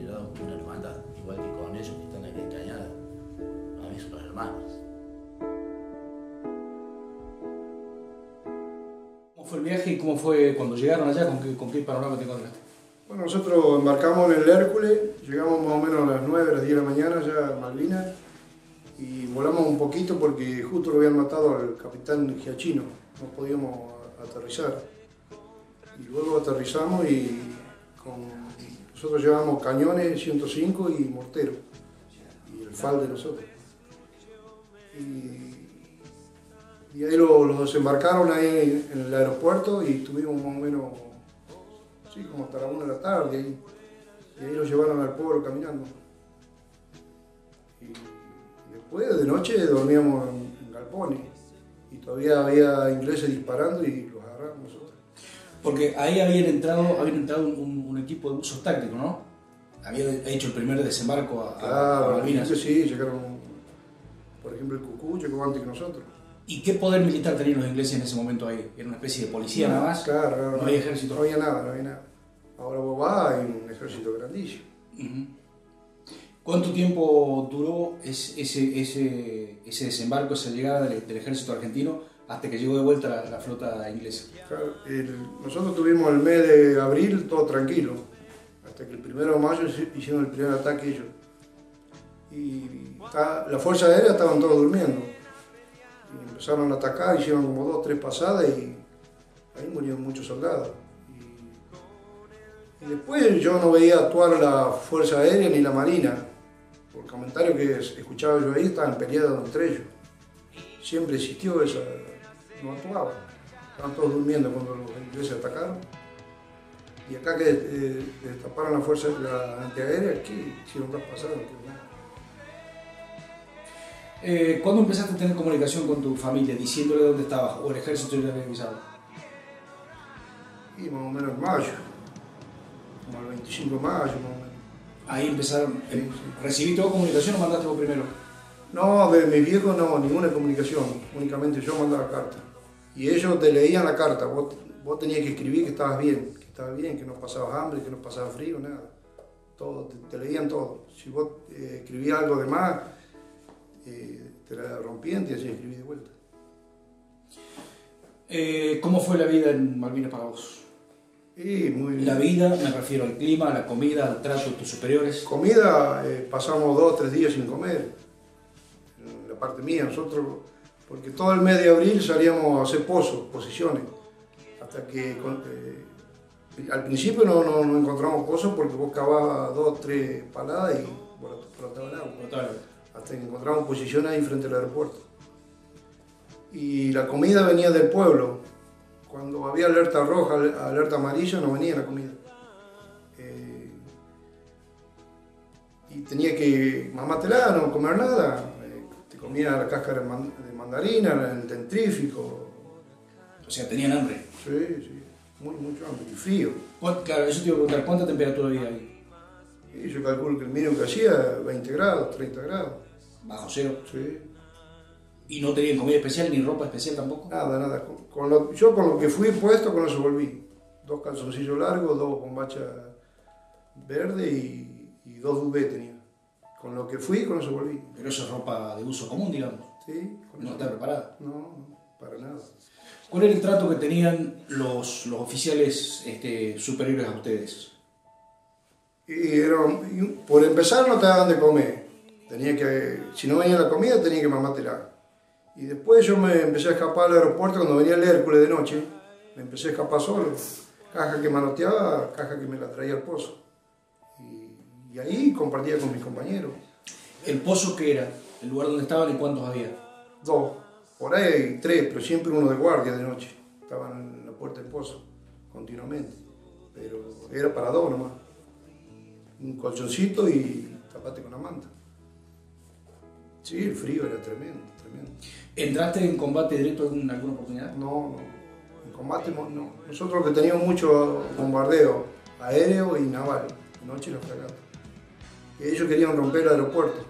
considerado una hermandad, igual que con ellos que están aquí en Cañada, a mí son los hermanos. ¿Cómo fue el viaje y cómo fue cuando llegaron allá? ¿Con qué panorama te encontraste? Bueno, nosotros embarcamos en el Hércules, llegamos más o menos a las 9, a las 10 de la mañana ya a Malvinas y volamos un poquito porque justo lo habían matado al capitán Giachino, no podíamos aterrizar. Y luego aterrizamos y nosotros llevábamos cañones 105 y mortero, y el FAL de nosotros. Y ahí los desembarcaron ahí en el aeropuerto y estuvimos más o menos, sí, como hasta la 1 de la tarde, y ahí los llevaron al pueblo caminando. Y después de noche dormíamos en galpones, y todavía había ingleses disparando y los agarramos nosotros. Porque ahí habían entrado un equipo de buzos tácticos, ¿no? Había hecho el primer desembarco a Malvinas. Sí, llegaron, por ejemplo, el Cucú llegó antes que nosotros. ¿Y qué poder militar tenían los ingleses en ese momento ahí? ¿Era una especie de policía nada más? Claro, no había ejército. No había nada. Ahora vos vas, hay un ejército grandísimo. ¿Cuánto tiempo duró ese desembarco, esa llegada del ejército argentino hasta que llegó de vuelta la flota inglesa? Claro, nosotros tuvimos el mes de abril todo tranquilo, hasta que el 1 de mayo hicieron el primer ataque ellos. Y la fuerza aérea estaban todos durmiendo. Y empezaron a atacar, hicieron como 2 o 3 pasadas y ahí murieron muchos soldados. Y después yo no veía actuar la fuerza aérea ni la marina. Por el comentario que escuchaba yo ahí, estaban peleados entre ellos. Siempre existió esa, no actuaban. Estaban todos durmiendo cuando los ingleses atacaron. Y acá que destaparon la fuerza antiaérea, ¿qué hicieron 2 pasadas? ¿Cuándo empezaste a tener comunicación con tu familia, diciéndole dónde estabas, o el ejército ya te había avisado? Y más o menos en mayo, como el 25 de mayo, más o menos. Ahí empezaron, Sí. ¿recibí toda comunicación o mandaste vos primero? No, de mis viejos no, ninguna comunicación, únicamente yo mandaba carta. Y ellos te leían la carta, vos tenías que escribir que estabas bien, que no pasabas hambre, que no pasabas frío, nada. Todo, te leían todo. Si vos escribías algo de más, te la rompían y te hacían escribir de vuelta. ¿Cómo fue la vida en Malvinas para vos? Y muy La vida, me refiero al clima, a la comida, al trato de tus superiores. Comida, pasamos 2 o 3 días sin comer, en la parte mía, nosotros, porque todo el mes de abril salíamos a hacer posiciones, hasta que al principio no encontramos pozos porque vos cavabas 2 o 3 paladas y brotaba el agua, hasta que encontramos posiciones ahí frente al aeropuerto. Y la comida venía del pueblo. Cuando había alerta roja, alerta amarilla, no venía la comida. Y tenía que mamátela, no comer nada. Te comía la cáscara de mandarina, el dentrífico. O sea, tenían hambre. Sí, mucho hambre y frío. Claro, eso te iba a preguntar, ¿cuánta temperatura había ahí? Y yo calculo que el mínimo que hacía 20 grados, 30 grados. Bajo cero. Sí. ¿Y no tenían comida especial ni ropa especial tampoco? Nada. Yo con lo que fui puesto, con eso volví. 2 calzoncillos largos, 2 bombachas verdes y 2 dubés tenía. Con lo que fui, con eso volví. Pero eso es ropa de uso común, digamos. Sí, con No eso. está preparada. No, para nada. ¿Cuál era el trato que tenían los oficiales superiores a ustedes? Por empezar no te daban de comer. Si no venía la comida tenía que mamártela. Y después yo me empecé a escapar al aeropuerto cuando venía el Hércules de noche. Me empecé a escapar solo. Caja que manoteaba, caja que me la traía al pozo. Y ahí compartía con mis compañeros. ¿El pozo qué era? ¿El lugar donde estaban y cuántos había? 2. Por ahí hay 3, pero siempre uno de guardia de noche. Estaban en la puerta del pozo, continuamente. Pero era para 2 nomás. Un colchoncito y tapate con la manta. Sí, el frío era tremendo. ¿Entraste en combate directo en alguna oportunidad? No. En combate no. Nosotros que teníamos mucho bombardeo aéreo y naval, de noche los fragatas. Y ellos querían romper el aeropuerto.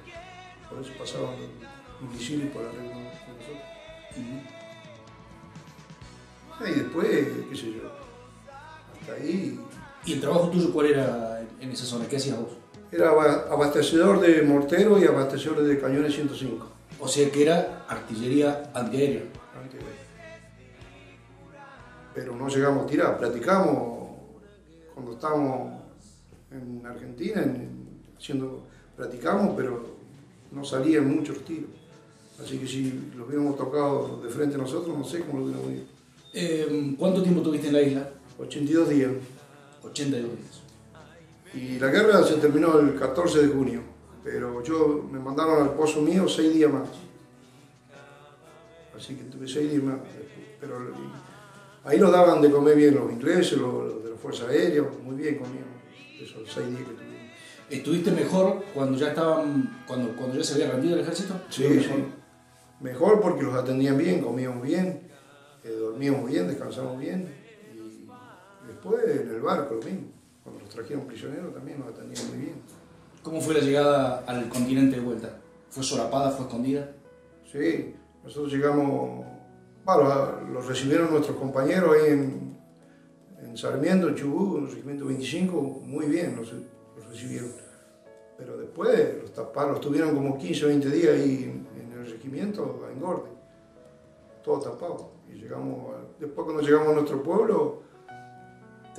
Por eso pasaban los misiles por arriba de nosotros. Y después, qué sé yo, hasta ahí. ¿Y el trabajo tuyo cuál era en esa zona? ¿Qué hacías vos? Era abastecedor de morteros y abastecedor de cañones 105. O sea que era artillería antiaérea. Pero no llegamos a tirar, practicamos cuando estábamos en Argentina, practicamos, pero no salían muchos tiros. Así que si los hubiéramos tocado de frente a nosotros, no sé cómo lo hubiéramos ido. ¿Cuánto tiempo tuviste en la isla? 82 días. 82 días. Y la guerra se terminó el 14 de junio, pero me mandaron al pozo mío 6 días más. Así que tuve 6 días más. Pero ahí nos daban de comer bien los ingleses, los de la Fuerza Aérea, muy bien comíamos esos 6 días que tuvimos. ¿Estuviste mejor cuando ya cuando ya se había rendido el ejército? Sí, sí. Mejor porque los atendían bien, comíamos bien, dormíamos bien, descansamos bien. Y después en el barco lo mismo. Cuando los trajeron prisioneros también nos atendían muy bien. ¿Cómo fue la llegada al continente de vuelta? ¿Fue solapada, fue escondida? Sí, nosotros llegamos, bueno, los recibieron nuestros compañeros ahí en Sarmiento, en Chubut, en el regimiento 25, muy bien los recibieron. Pero después los taparon, los tuvieron como 15 o 20 días ahí en el regimiento, a engorde, todo tapado. Y después cuando llegamos a nuestro pueblo,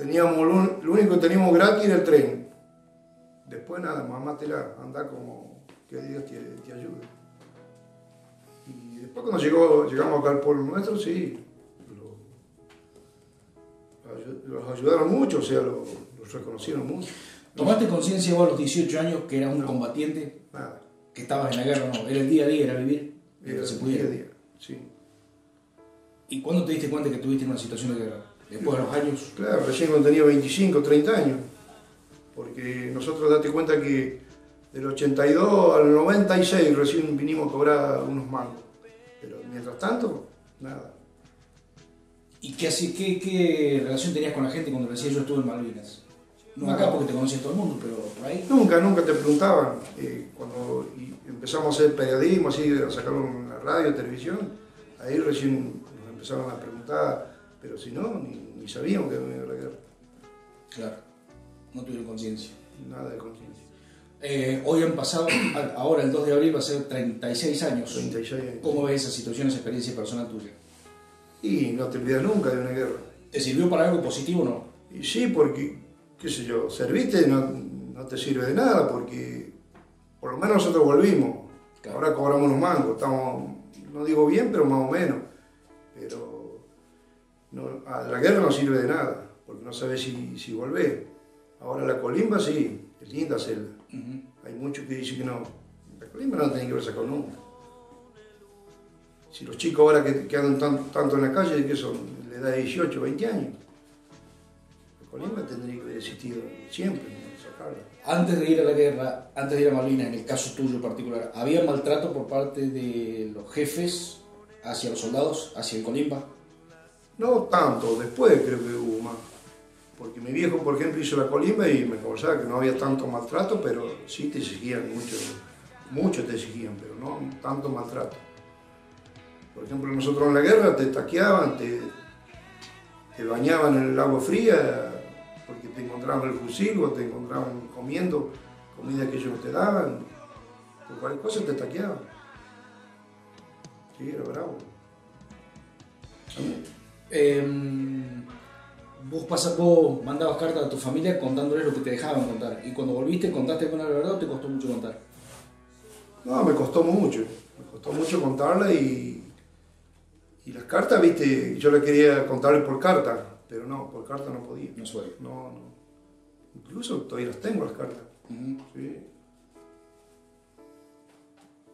lo único que teníamos gratis era el tren. Después nada, mamátela, anda como que Dios te ayude. Y después cuando llegamos acá al pueblo nuestro, sí, los ayudaron mucho, o sea, los reconocieron mucho. ¿Tomaste conciencia vos a los 18 años que eras un combatiente? Nada. ¿Que estabas en la guerra? No, era el día a día, era vivir. Era se pudiera. día a día, sí. ¿Y cuándo te diste cuenta que estuviste en una situación de guerra? ¿Después de los años? Claro, recién cuando tenía 25, 30 años. Porque nosotros date cuenta que del 82 al 96 recién vinimos a cobrar unos mangos. Pero mientras tanto, nada. ¿Y qué relación tenías con la gente cuando decías yo estuve en Malvinas? No acá porque te conocía todo el mundo, pero por ahí. Nunca te preguntaban. Cuando empezamos a hacer periodismo, así, a sacarlo en la radio, televisión, ahí recién nos empezaron a preguntar, pero si no, ni sabíamos que había venido la guerra. Claro, no tuvieron conciencia. Nada de conciencia. Hoy han pasado, ahora el 2 de abril va a ser 36 años. 36 años. ¿Cómo ves esa situación, esa experiencia personal tuya? Y no te olvidas nunca de una guerra. ¿Te sirvió para algo positivo o no? Y sí, porque, qué sé yo, serviste no te sirve de nada, porque por lo menos nosotros volvimos. Claro. Ahora cobramos los mangos, estamos, no digo bien, pero más o menos. Pero la guerra no sirve de nada, porque no sabes si volvés. Ahora la colimba sí, es linda celda. Hay muchos que dicen que no. La colimba no la tienen que haber sacado nunca. Si los chicos ahora que andan tanto en la calle, que son de edad de 18, 20 años, la colimba tendría que haber existido siempre, no sacarla. Antes de ir a la guerra, antes de ir a Malvinas, en el caso tuyo en particular, ¿había maltrato por parte de los jefes hacia los soldados, hacia el colimba? No tanto, después creo que hubo más. Porque mi viejo, por ejemplo, hizo la colimba y me conversaba que no había tanto maltrato, pero sí te exigían mucho te exigían, pero no tanto maltrato. Por ejemplo, nosotros en la guerra te taqueaban, te bañaban en el agua fría, porque te encontraban el fusil o te encontraban comiendo comida que ellos no te daban. Por cualquier cosa te taqueaban. Sí, era bravo. Vos mandabas cartas a tu familia contándoles lo que te dejaban contar. Y cuando volviste, ¿contaste con la verdad o te costó mucho contar? No, me costó mucho contarla y las cartas, viste, yo le quería contarle por carta, pero no, por carta no podía. No suele. No. Incluso todavía las tengo las cartas. Sí.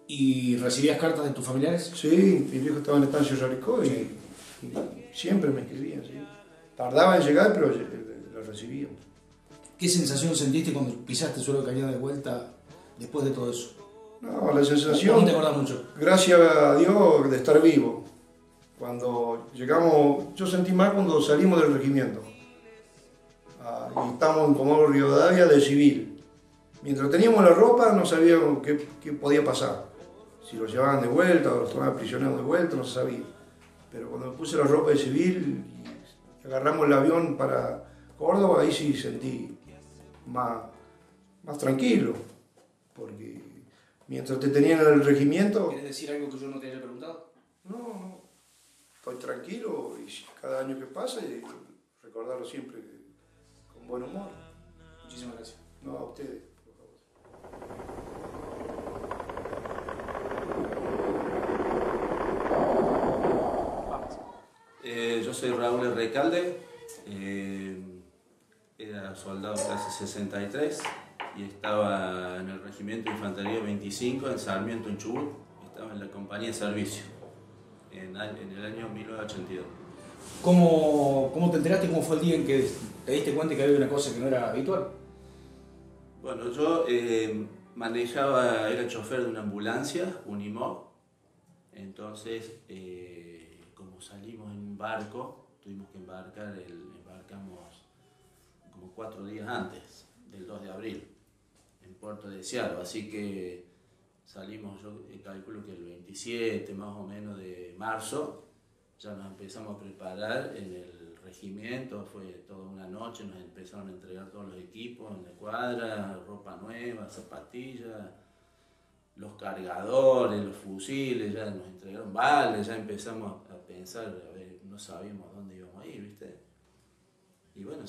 ¿Y recibías cartas de tus familiares? Sí, mi viejo estaba en Estancia Raricó y siempre me escribían, sí. Tardaba en llegar, pero las recibía. ¿Qué sensación sentiste cuando pisaste el suelo de Cañada de vuelta después de todo eso? No, la sensación... ¿No te acordás mucho? Gracias a Dios de estar vivo. Cuando llegamos, yo sentí más cuando salimos del regimiento. Y estamos en Comodoro Rivadavia de civil. Mientras teníamos la ropa no sabíamos qué podía pasar. Si los llevaban de vuelta o los tomaban prisioneros de vuelta, no se sabía. Pero cuando me puse la ropa de civil y agarramos el avión para Córdoba, ahí sí sentí más más tranquilo, porque mientras te tenían en el regimiento... ¿Quieres decir algo que yo no te haya preguntado? No, estoy tranquilo y cada año que pasa recordarlo siempre con buen humor. Muchísimas gracias. No, a ustedes, por favor. Yo soy Raúl Recalde, era soldado clase 63 y estaba en el regimiento de infantería 25 en Sarmiento, en Chubut. Estaba en la compañía de servicio en el año 1982. ¿Cómo te enteraste? ¿Cómo fue el día en que te diste cuenta que había una cosa que no era habitual? Bueno, yo era chofer de una ambulancia, Unimog. Entonces, como salimos en un barco, tuvimos que embarcamos como 4 días antes del 2 de abril en Puerto Deseado, así que salimos, yo calculo que el 27 más o menos de marzo, ya nos empezamos a preparar en el regimiento, fue toda una noche, nos empezaron a entregar todos los equipos en la cuadra, ropa nueva, zapatillas, los cargadores, los fusiles, ya nos entregaron balas, ya empezamos a pensar, a ver, no sabíamos dónde íbamos a ir, ¿viste? Y bueno,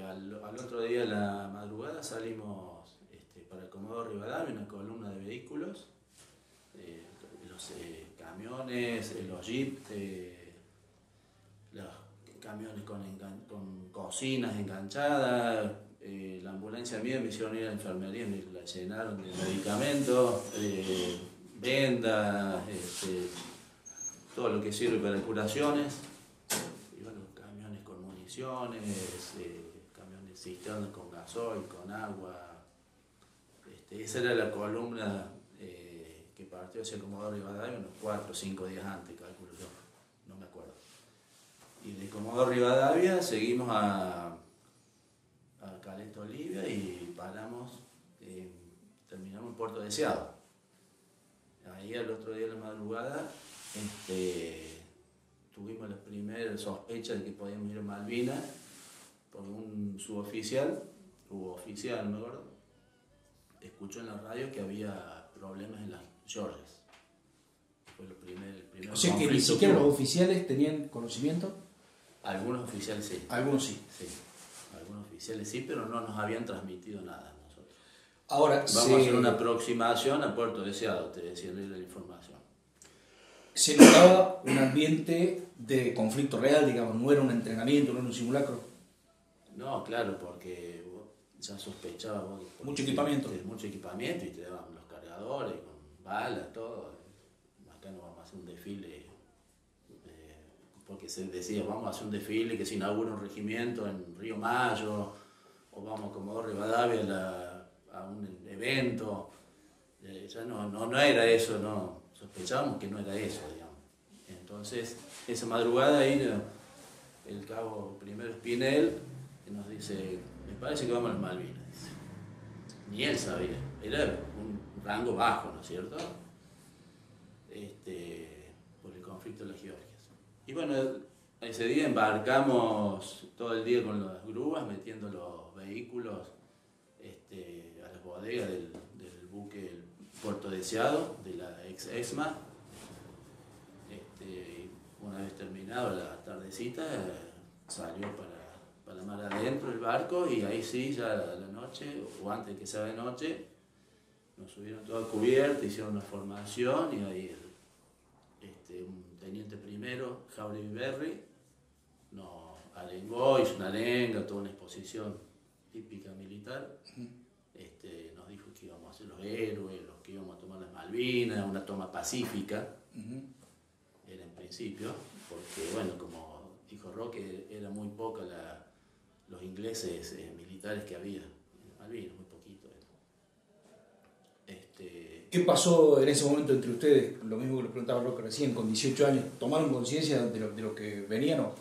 al otro día de la madrugada salimos para Comodoro Rivadavia, una columna de vehículos, los camiones, los jeeps, los camiones con cocinas enganchadas, la ambulancia mía me hicieron ir a la enfermería, me la llenaron de medicamentos, vendas, todo lo que sirve para curaciones, y bueno, camiones con municiones, camiones cisternas con gasoil, con agua. Esa era la columna que partió hacia Comodoro Rivadavia unos 4 o 5 días antes, calculo yo, no me acuerdo. Y de Comodoro Rivadavia seguimos a Caleta Olivia y paramos, terminamos en Puerto Deseado. Ahí al otro día de la madrugada tuvimos la primera sospecha de que podíamos ir a Malvinas por un suboficial, u oficial, no me acuerdo, escuchó en la radio que había problemas en las Georges. Fue el primer O sea que ni siquiera los oficiales tenían conocimiento. Algunos oficiales sí. Algunos sí. Sí. Algunos oficiales sí, pero no nos habían transmitido nada a nosotros. Ahora, vamos a hacer una aproximación a Puerto Deseado, te decía la información. Se notaba un ambiente de conflicto real, digamos, no era un entrenamiento, no era un simulacro. No, claro, porque ya sospechaba vos. Mucho equipamiento. Mucho equipamiento y te daban los cargadores, con balas, todo. Acá no vamos a hacer un desfile, porque se decía, vamos a hacer un desfile que se inaugura un regimiento en Río Mayo, o vamos a Comodoro Rivadavia a un evento. Ya no era eso, no, sospechábamos que no era eso, digamos. Entonces, esa madrugada ahí el cabo primero Espinel nos dice, me parece que vamos a las Malvinas. Dice. Ni él sabía, era un rango bajo, ¿no es cierto? Por el conflicto de las Georgias. Y bueno, ese día embarcamos todo el día con las grúas, metiendo los vehículos a las bodegas del buque Puerto Deseado, de la ex ESMA. Una vez terminado la tardecita, salió para mar adentro el barco y ahí sí, ya la noche, o antes de que sea de noche, nos subieron toda cubierta, hicieron una formación y ahí un teniente primero, Jauregui Berry, nos arengó, hizo una arenga, toda una exposición típica militar. Nos dijo que íbamos a ser los héroes, los que íbamos a tomar las Malvinas, una toma pacífica, era en principio, porque bueno, como dijo Roque, era muy poca los ingleses militares que había en Malvinas, muy poquito. ¿Qué pasó en ese momento entre ustedes? Lo mismo que les preguntaba Roque recién, con 18 años, ¿tomaron conciencia de lo que venían o?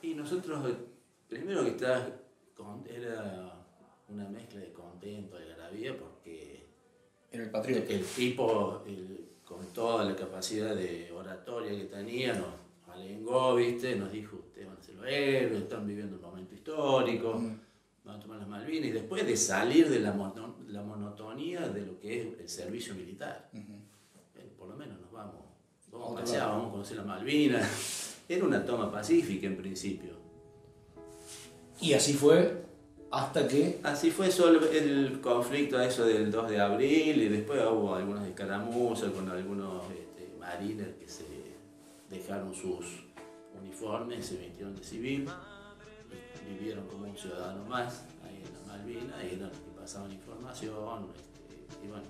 Y nosotros, primero que era una mezcla de contento, de algarabía, porque Era el patriota. el tipo, con toda la capacidad de oratoria que tenía, nos alengó, ¿viste? Nos dijo, ustedes van a ser los héroes, están viviendo un momento histórico, van a tomar las Malvinas, y después de salir de la la monotonía de lo que es el servicio militar. Por lo menos nos vamos a pasear, vamos a conocer la Malvinas. Era una toma pacífica en principio. Y así fue hasta que... Así fue solo el conflicto eso del 2 de abril y después hubo algunas escaramuzas con algunos marines que se dejaron sus uniformes, se vistieron de civil, y vivieron como un ciudadano más ahí en la Malvinas y eran los que pasaban información, y bueno,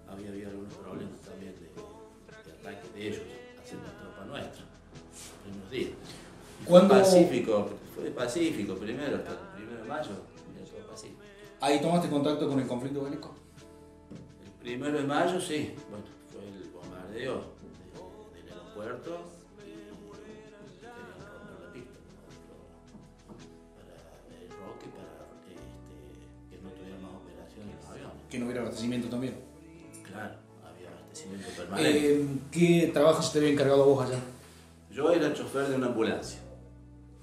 había habido algunos problemas también de ataque de ellos hacia la tropa nuestra en los primeros días. Fue pacífico primero, hasta el 1 de mayo, era todo pacífico. ¿Ahí tomaste contacto con el conflicto bélico? El 1 de mayo sí, bueno, fue el bombardeo del aeropuerto y querían romper la pista para el roque, para que no tuviera más operaciones los aviones. Que no hubiera abastecimiento también. Claro, había abastecimiento permanente. ¿Qué trabajo se te había encargado a vos allá? Yo era chofer de una ambulancia.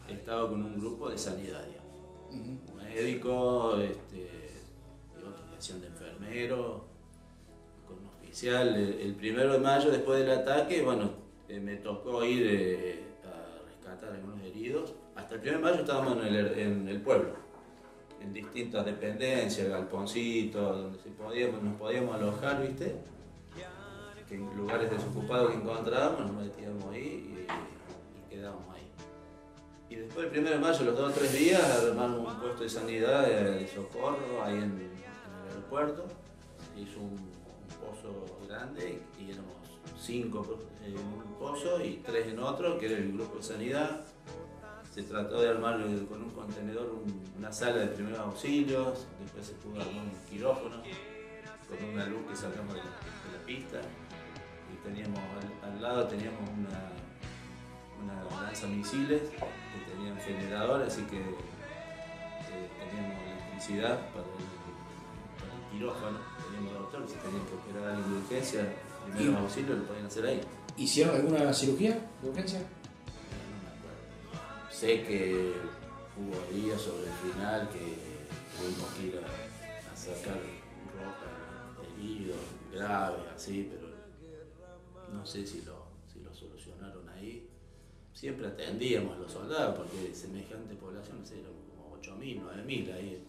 Estaba con un grupo de sanidad, un médico, y otra sección de enfermeros, con un oficial. El 1 de mayo, después del ataque, bueno, me tocó ir a rescatar a algunos heridos. Hasta el 1 de mayo estábamos en el pueblo, en distintas dependencias, galponcitos, donde nos podíamos alojar, ¿viste? Que en lugares desocupados que encontrábamos, nos metíamos ahí y quedábamos ahí. Y después el 1 de mayo, los 2 o 3 días, armamos un puesto de sanidad de socorro ahí en el aeropuerto. Se hizo un pozo grande y éramos 5 en un pozo y 3 en otro, que era el grupo de sanidad. Se trató de armar con un contenedor una sala de primeros auxilios, después se pudo armar un quirófano con una luz que sacamos de la pista. Y teníamos al lado teníamos una lanzamisiles que tenían generador, así que teníamos electricidad para el quirófano, teníamos doctores, si tenían que operar a alguien de urgencia, primeros auxilios lo podían hacer ahí. ¿Hicieron alguna cirugía de urgencia? No me acuerdo. Sé que hubo días sobre el final que tuvimos que ir a sacar ropa, heridos, graves, así, pero no sé si lo solucionaron ahí. Siempre atendíamos a los soldados porque semejante población, éramos como 8.000, 9.000 ahí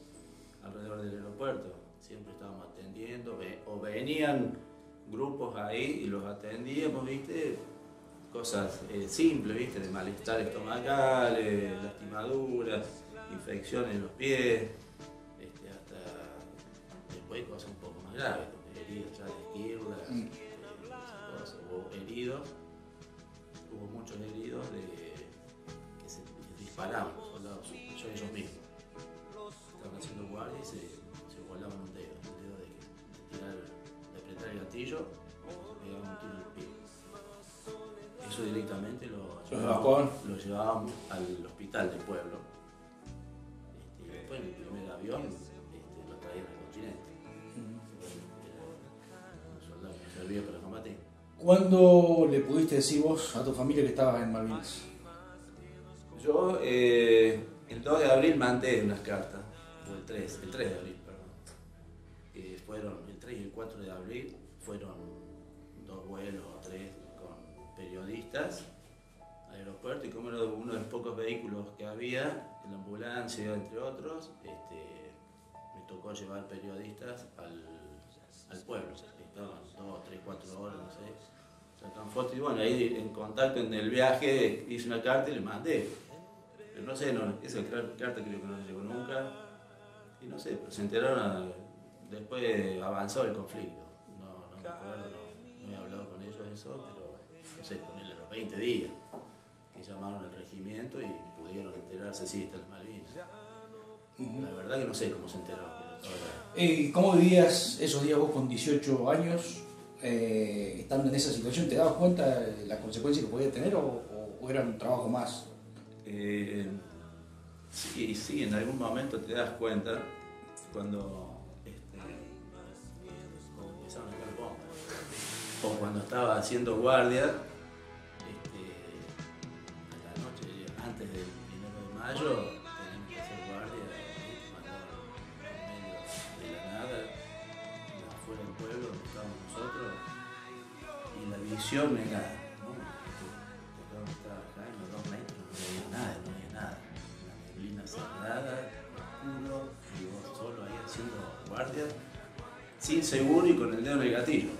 alrededor del aeropuerto. Siempre estábamos atendiendo, o venían grupos ahí y los atendíamos, ¿viste? Cosas simples, ¿viste? De malestar estomacal, lastimaduras, infecciones en los pies, hasta después cosas un poco más graves, heridas ya de esquirla, hubo heridos, hubo muchos heridos que se disparaban, los soldados, ellos mismos. Estaban haciendo guardia y se volaban un dedo de apretar el gatillo, pegaban un tiro en el pie. Eso directamente lo llevábamos al hospital del pueblo. Y después en el primer avión lo traían al continente. Era un soldado que nos servía para combatir. ¿Cuándo le pudiste decir vos a tu familia que estabas en Malvinas? Yo el 2 de abril mandé unas cartas, o el 3 de abril, perdón. Fueron el 3 y el 4 de abril, fueron 2 vuelos o 3 con periodistas al aeropuerto, y como era uno de los pocos vehículos que había, en la ambulancia entre otros, me tocó llevar periodistas al pueblo. Estaban 2, 3, 4 horas, no sé, sacan fotos y bueno, ahí en contacto en el viaje hice una carta y le mandé. Pero no sé, esa carta creo que no llegó nunca, y no sé, pero se enteraron después avanzó el conflicto. No me acuerdo, no he hablado con ellos eso, pero no sé, ponerle los 20 días que llamaron al regimiento y pudieron enterarse, sí, está en Malvinas. La verdad que no sé cómo se enteraron. ¿Cómo vivías esos días vos con 18 años, estando en esa situación? ¿Te dabas cuenta de las consecuencias que podía tener o era un trabajo más? Sí, en algún momento te das cuenta cuando empezaron a caer bombas o cuando estaba haciendo guardia a la noche antes del 1 de mayo teníamos que hacer guardia y mandaban en medio de la nada visión era, ¿no? Estaba acá en los 2 metros, no veía nada, no veía nada. Una neblina cerrada, oscuro, y vos solo ahí haciendo guardia, sin seguro y con el dedo en el gatillo.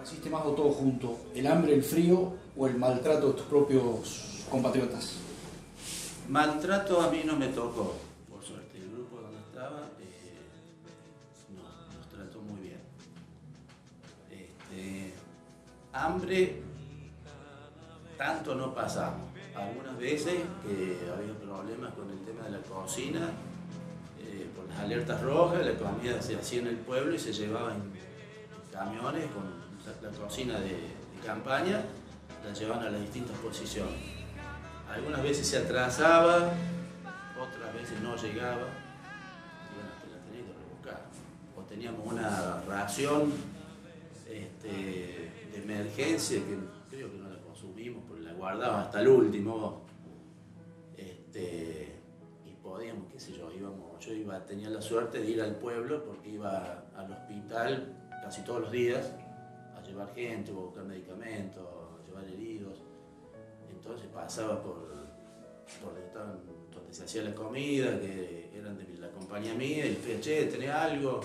¿Hiciste más o todo junto? ¿El hambre, el frío o el maltrato de tus propios compatriotas? Maltrato a mí no me tocó, por suerte. El grupo donde estaba nos trató muy bien. Hambre, tanto no pasamos. Algunas veces había problemas con el tema de la cocina, por las alertas rojas, la comida se hacía en el pueblo y se llevaba en camiones con la cocina de campaña, la llevaban a las distintas posiciones. Algunas veces se atrasaba, otras veces no llegaba, y bueno, te la tenías que rebuscar. O teníamos una ración de emergencia que creo que no la consumimos, pero la guardábamos hasta el último. Y podíamos, qué sé yo, tenía la suerte de ir al pueblo porque iba al hospital casi todos los días a llevar gente, a buscar medicamentos, a llevar heridos. Entonces pasaba por donde se hacía la comida, que eran de la compañía mía, y le decía, che, ¿tenés algo?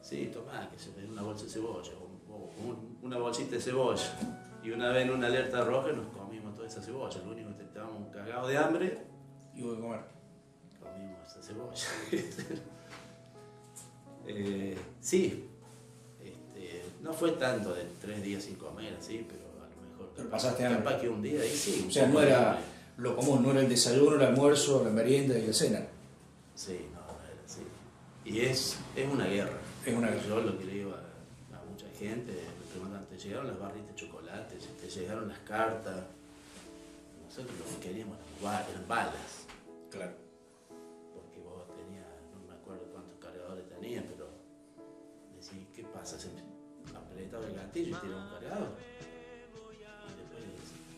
Sí, tomá, que se me dé una bolsa de cebolla, o una bolsita de cebolla. Y una vez en una alerta roja nos comimos toda esa cebolla, lo único que estábamos cagados de hambre. Y hubo que comer. Comimos esa cebolla. Sí, no fue tanto de 3 días sin comer, así, pero a lo mejor. Pero pasaste hambre. Capaz que un día ahí sí. O sea, no era lo común, no era el desayuno, el almuerzo, la merienda y la cena. Sí, no era así. Y es una guerra. Es una guerra. Yo lo que le digo a mucha gente, me preguntan, ¿te llegaron las barritas de chocolate? ¿Te llegaron las cartas? Nosotros lo que queríamos eran balas. Claro. Porque vos tenías, no me acuerdo cuántos cargadores tenías, pero decís, ¿qué pasa? Se apretaba el gatillo y tiraba un cargador. Y después,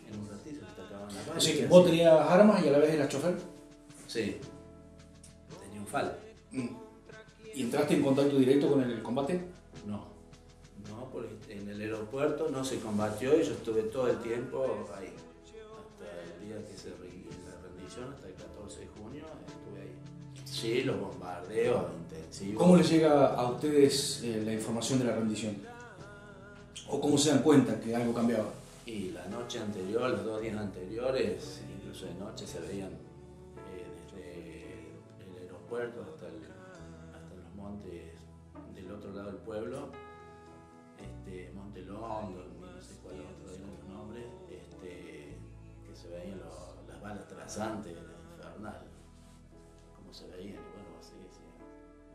en un ratito, se te acababan las balas. O sea que vos tenías armas y a la vez eras chofer. Sí, tenía un FAL. ¿Y entraste en contacto directo con el combate? No, porque en el aeropuerto no se combatió y yo estuve todo el tiempo ahí. Hasta el día que se rindió la rendición, hasta el 14 de junio, estuve ahí. Sí, los bombardeos intensivos. ¿Cómo les llega a ustedes la información de la rendición? ¿O cómo se dan cuenta que algo cambiaba? Y la noche anterior, los 2 días anteriores, incluso de noche se veían desde el aeropuerto hasta los montes del otro lado del pueblo, Monte London, no sé cuál otro eran los nombres, que se veían las balas trasantes, infernal, como se veían, y bueno, así decían,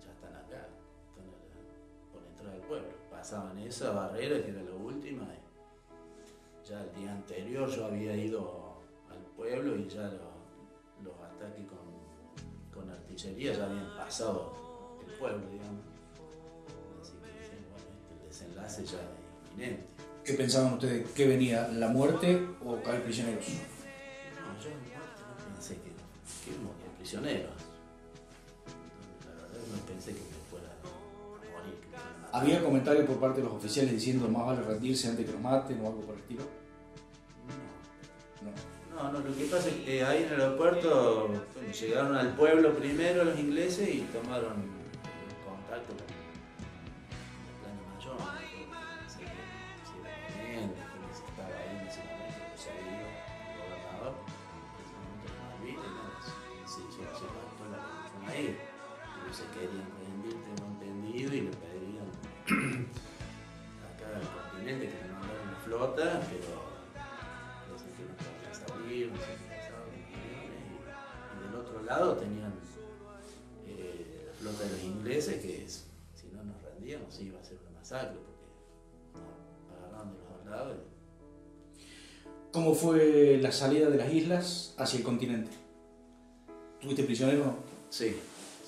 ya están acá, están por entrar al pueblo. Pasaban esa barrera que era la última. Ya el día anterior yo había ido al pueblo y ya los ataques con artillería ya habían pasado el pueblo, digamos. Así que decían, bueno, el desenlace ya es inminente. ¿Qué pensaban ustedes? ¿Qué venía? ¿La muerte o caer prisioneros? No, yo en muerte no pensé que íbamos a quedar prisioneros. La verdad no pensé que me fuera a morir. Que me fuera a matar. ¿Había comentarios por parte de los oficiales diciendo más vale rendirse antes que nos maten o algo por el estilo? No, lo que pasa es que ahí en el aeropuerto llegaron al pueblo primero los ingleses y tomaron contacto con el plano mayor, si era Méndez, que estaba ahí en ese momento, que se había ido, el gobernador, en ese momento de Malvin, se levantó la revolución ahí, ellos se querían rendir, tengo entendido, y le pedían acá al continente que le mandaran una flota, pero y del otro lado tenían la flota de los ingleses que si no nos rendíamos iba a ser una masacre porque nos agarraban de los dos lados. ¿Cómo fue la salida de las islas hacia el continente? ¿Tuviste prisionero o no? Sí,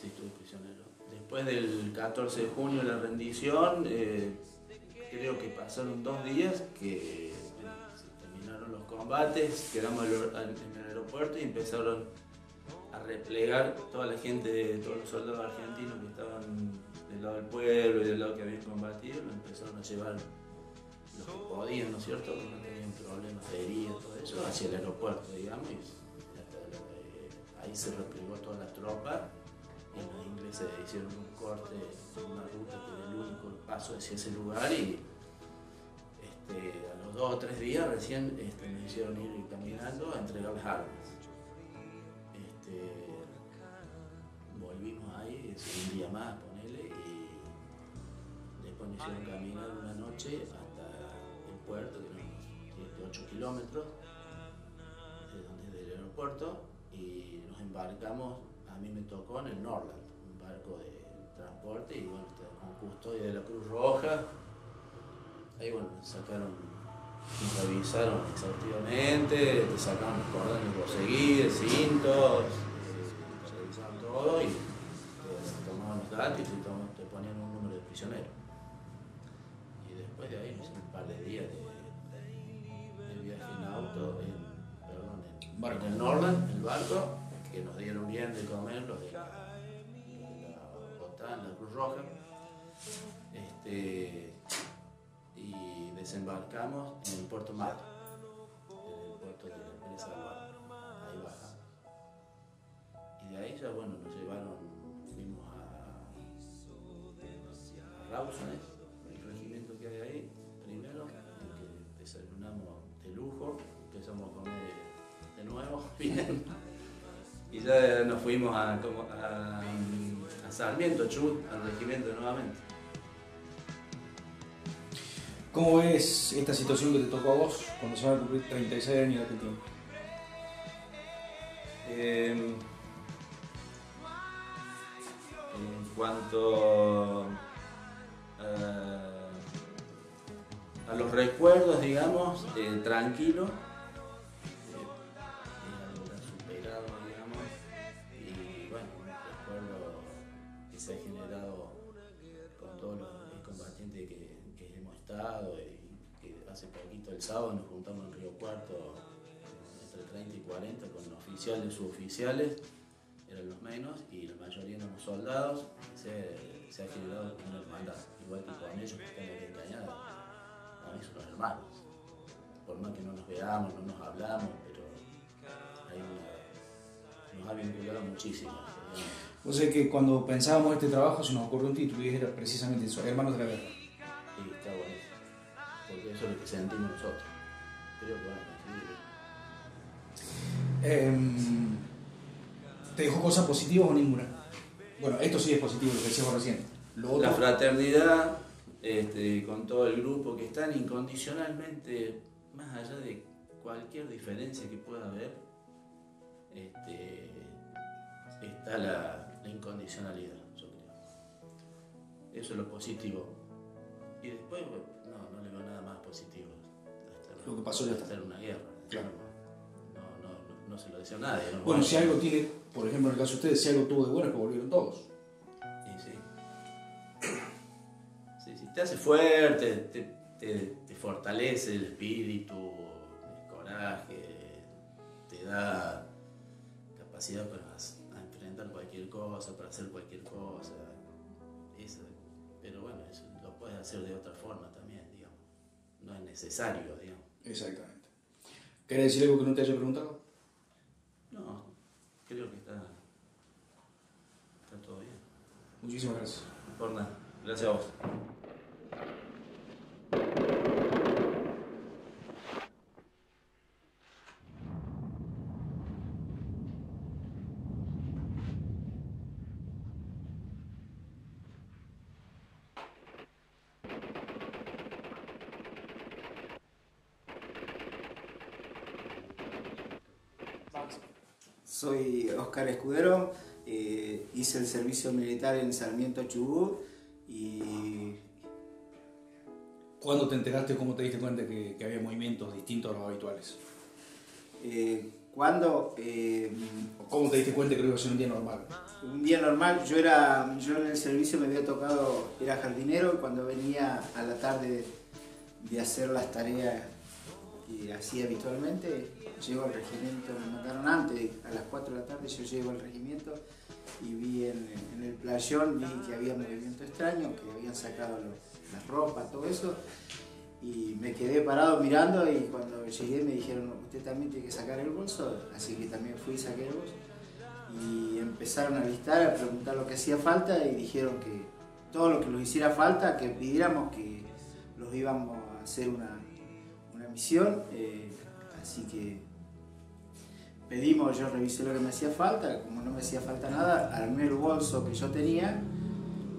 estuve prisionero. Después del 14 de junio de la rendición, creo que pasaron 2 días que los combates, quedamos en el aeropuerto y empezaron a replegar toda la gente, todos los soldados argentinos que estaban del lado del pueblo y del lado que habían combatido, lo empezaron a llevar los que podían, ¿no es cierto?, que no tenían problemas de herida, todo eso, hacia el aeropuerto, digamos, y ahí se replegó toda la tropa y los ingleses hicieron un corte, una ruta que era el único paso hacia ese lugar y a los 2 o 3 días recién me hicieron ir caminando a entregar las armas. Volvimos ahí, un día más, ponele, y después me hicieron caminar una noche hasta el puerto, que eran 8 kilómetros del aeropuerto, y nos embarcamos. A mí me tocó en el Norland, un barco de transporte, y bueno, con custodia de la Cruz Roja. Ahí bueno, nos revisaron exhaustivamente, te sacaron los cordones de seguir, cintos, te revisaron todo y te tomaban los datos y te ponían un número de prisionero. Y después de ahí, un par de días de viaje en auto, en el Norland, el barco, que nos dieron bien de comer los de la OTAN, la Cruz Roja. Y desembarcamos en el Puerto Madre, en el puerto de la empresa del barco. Ahí bajamos. Y de ahí ya, bueno, nos llevaron, fuimos a Rawson, el regimiento que hay ahí, primero, que desayunamos de lujo, empezamos a comer de nuevo, bien. Y ya nos fuimos a Sarmiento, Chubut, al regimiento nuevamente. ¿Cómo ves esta situación que te tocó a vos cuando se van a cumplir 36 años de aquel tiempo? En cuanto a los recuerdos, digamos, tranquilo, superado, digamos, y bueno, un recuerdo que se ha generado con todos los combatientes que hemos estado, y que hace poquito, el sábado, nos juntamos en Río Cuarto entre 30 y 40 con oficiales y suboficiales, eran los menos, y la mayoría éramos soldados. Se ha generado una hermandad, igual que con ellos que están aquí en Cañada. A mí son los hermanos, por más que no nos veamos, no nos hablamos, pero nos ha vinculado muchísimo, digamos. O sea que cuando pensábamos este trabajo se nos ocurrió un título y era precisamente eso, Hermanos de la Guerra. Y está buenísimo, porque eso es lo que sentimos nosotros. Creo que ¿Te dejó cosas positivas o ninguna? Bueno, esto sí es positivo, lo que decíamos recién. Lo otro... La fraternidad, con todo el grupo, que están incondicionalmente, más allá de cualquier diferencia que pueda haber, está la incondicionalidad, yo creo. Eso es lo positivo. Y después, bueno, no le veo nada más positivo. Lo que pasó ya está. Estar en una guerra. Claro. No se lo deseo a nadie. ¿No? Bueno, si algo tiene, por ejemplo, en el caso de ustedes, si algo tuvo de bueno es que volvieron todos. Y sí. Sí, te hace fuerte, te fortalece el espíritu, el coraje, te da capacidad para enfrentar cualquier cosa, para hacer cualquier cosa. Pero bueno, eso lo puedes hacer de otra forma también, digamos. No es necesario, digamos. Exactamente. ¿Querés decir algo que no te haya preguntado? No, creo que está todo bien. Muchísimas gracias. Por nada, gracias a vos. Soy Oscar Escudero, hice el servicio militar en Sarmiento, Chubut y... ¿Cuándo te enteraste, cómo te diste cuenta que había movimientos distintos a los habituales? ¿Cuándo? ¿Cómo te diste cuenta que iba a ser un día normal? Un día normal, yo en el servicio me había tocado, era jardinero, y cuando venía a la tarde de hacer las tareas que hacía habitualmente, llego al regimiento, me mandaron antes, a las 4 de la tarde yo llego al regimiento y vi en el playón, vi que había movimiento extraño, que habían sacado las ropas, todo eso, y me quedé parado mirando y cuando llegué me dijeron, usted también tiene que sacar el bolso, así que también fui y saqué el bolso. Y empezaron a listar, a preguntar lo que hacía falta y dijeron que todo lo que nos hiciera falta, que pidiéramos que los íbamos a hacer una misión, así que pedimos, yo revisé lo que me hacía falta, como no me hacía falta nada, armé el bolso que yo tenía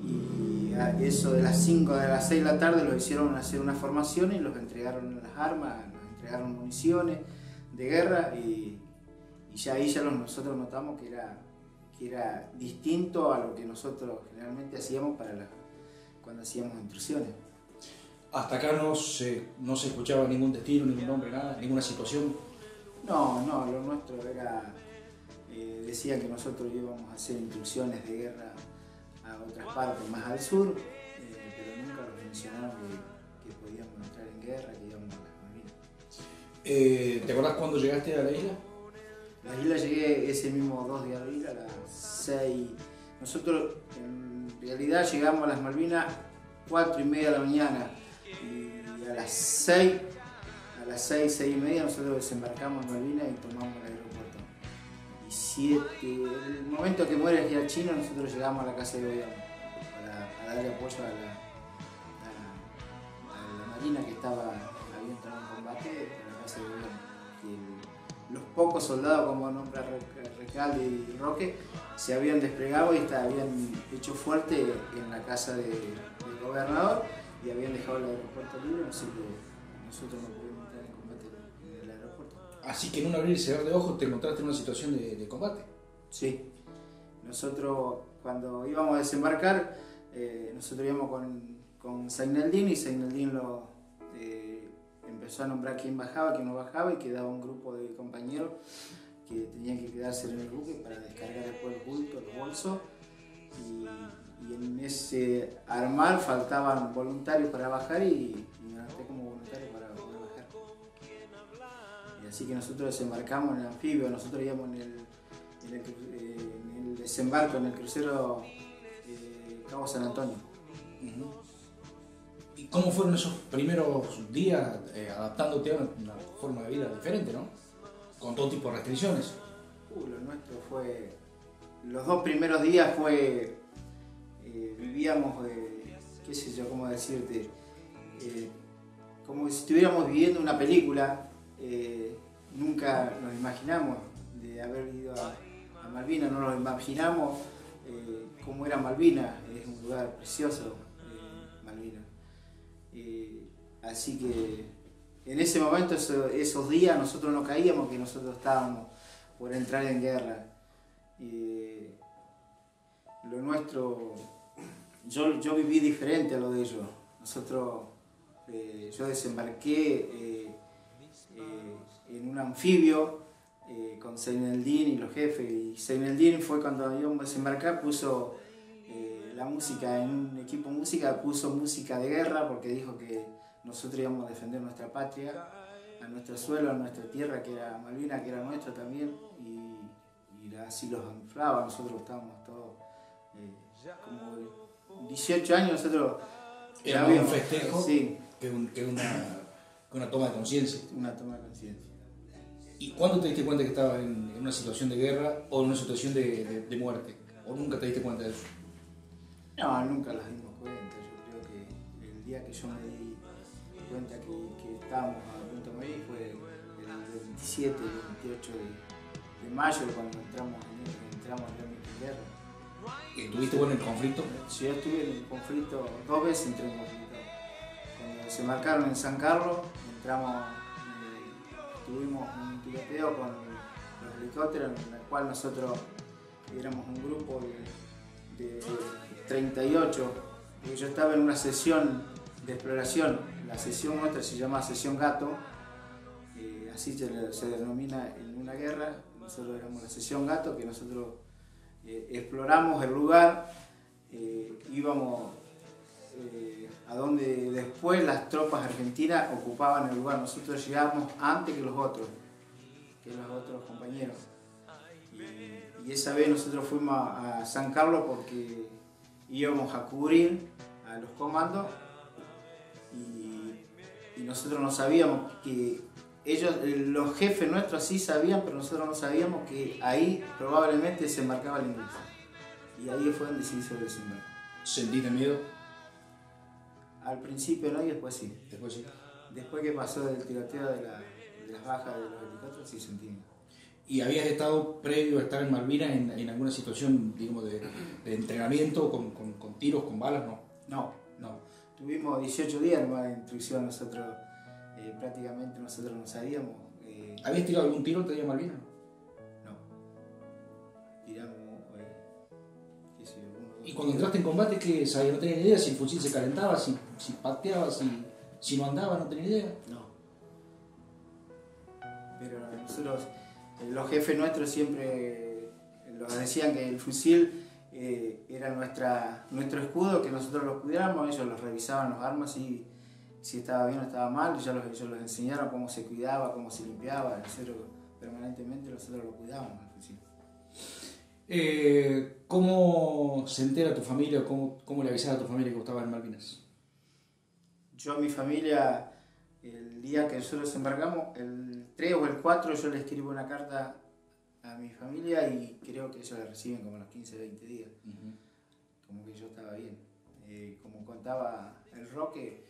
y a eso de las 5, de las 6 de la tarde los hicieron hacer una formación y los entregaron las armas, nos entregaron municiones de guerra y ya ahí nosotros notamos que era distinto a lo que nosotros generalmente hacíamos cuando hacíamos intrusiones. Hasta acá no se escuchaba ningún destino, ningún nombre, nada, ninguna situación. No, lo nuestro era, decían que nosotros íbamos a hacer intrusiones de guerra a otras partes más al sur, pero nunca nos mencionaron que podíamos entrar en guerra, que íbamos a las Malvinas. ¿Te acordás cuándo llegaste a la isla? A la isla llegué ese mismo 2 de abril a las 6. Nosotros en realidad llegamos a las Malvinas 4:30 de la mañana y a las 6, 6:30 nosotros desembarcamos en Malvinas y tomamos el aeropuerto. Y el momento que muere el guía chino nosotros llegamos a la casa de gobierno para darle apoyo a la marina que había entrado en combate a la casa de gobierno. Los pocos soldados como nombra Recalde y Roque se habían desplegado y habían hecho fuerte en la casa del gobernador y habían dejado el aeropuerto libre, así que nosotros no pudimos entrar en combate en el aeropuerto. Así que en un abrir y cerrar de ojos te encontraste en una situación de combate. Sí, nosotros cuando íbamos a desembarcar, nosotros íbamos con Zaineldin y Zaineldin empezó a nombrar quién bajaba, quién no bajaba y quedaba un grupo de compañeros que tenían que quedarse en el buque para descargar después el bulto, los bolsos y en ese armar faltaban voluntarios para bajar y me anoté como voluntario para poder bajar. Y así que nosotros desembarcamos en el anfibio, nosotros íbamos en el desembarco, en el crucero Cabo San Antonio. ¿Y cómo fueron esos primeros días adaptándote a una forma de vida diferente, ¿no? Con todo tipo de restricciones. Lo nuestro fue... Los 2 primeros días vivíamos, qué sé yo, cómo decirte, como si estuviéramos viviendo una película. Nunca nos imaginamos de haber ido a Malvinas, no nos imaginamos cómo era Malvinas. Es un lugar precioso, Malvinas. Así que en ese momento, esos días, nosotros no caíamos que nosotros estábamos por entrar en guerra. Lo nuestro, yo viví diferente a lo de ellos. Yo desembarqué en un anfibio con Zaineldin y los jefes. Y Zaineldin fue cuando íbamos a desembarcar, puso la música en un equipo de música, puso música de guerra porque dijo que nosotros íbamos a defender nuestra patria, a nuestro suelo, a nuestra tierra que era Malvinas, que era nuestra también, y así los inflaba. Nosotros estábamos todos como 18 años, nosotros era un festejo, sí, que una toma de conciencia. Una toma de conciencia. ¿Y cuándo te diste cuenta que estabas en una situación de guerra o en una situación de muerte? ¿O nunca te diste cuenta de eso? No, nunca las dimos cuenta. Yo creo que el día que yo me di cuenta que estábamos a punto de morir fue el 27, el 28 de mayo, cuando entramos realmente en guerra. ¿Tuviste bueno el conflicto? Yo estuve en el conflicto, 2 veces entré en conflicto. Cuando desembarcaron en San Carlos, tuvimos un tiroteo con los helicópteros, en el cual nosotros éramos un grupo de 38, porque yo estaba en una sesión de exploración. La sesión nuestra se llama Sesión Gato, así se denomina en una guerra. Nosotros éramos la Sesión Gato, que nosotros exploramos el lugar, íbamos a donde después las tropas argentinas ocupaban el lugar. Nosotros llegamos antes que los otros compañeros. Y esa vez nosotros fuimos a San Carlos porque íbamos a cubrir a los comandos y nosotros no sabíamos que ellos, los jefes nuestros sí sabían, pero nosotros no sabíamos que ahí probablemente se embarcaba el inglés. Y ahí fue donde se hizo el desembarco. ¿Sentiste miedo? Al principio no, y después sí. Después sí. Después que pasó del tiroteo de las bajas de los helicópteros, sí sentí. ¿Y habías estado previo a estar en Malvinas en alguna situación, digamos, de entrenamiento con tiros, con balas? No. No. Tuvimos 18 días nomás de instrucción nosotros, prácticamente nosotros no sabíamos. ¿Habías tirado algún tiro antes de ir a Malvinas? No. Tiramos, qué sé yo, ¿Y cuando entraste en combate, qué sabías? ¿No tenías ni idea si el fusil se calentaba, si pateaba, si no andaba? ¿No tenías idea? No. Pero nosotros, los jefes nuestros siempre nos decían que el fusil era nuestro escudo, que nosotros los cuidáramos. Ellos los revisaban los armas y si estaba bien o estaba mal. Ellos los enseñaron cómo se cuidaba, cómo se limpiaba. Permanentemente nosotros lo cuidábamos el fusil. ¿Cómo se entera tu familia, cómo le avisas a tu familia que estabas en Malvinas? Yo a mi familia, el día que nosotros desembarcamos, el 3 o el 4, yo le escribo una carta a mi familia y creo que ellos la reciben como a los 15, 20 días. Como que yo estaba bien. Como contaba el Roque,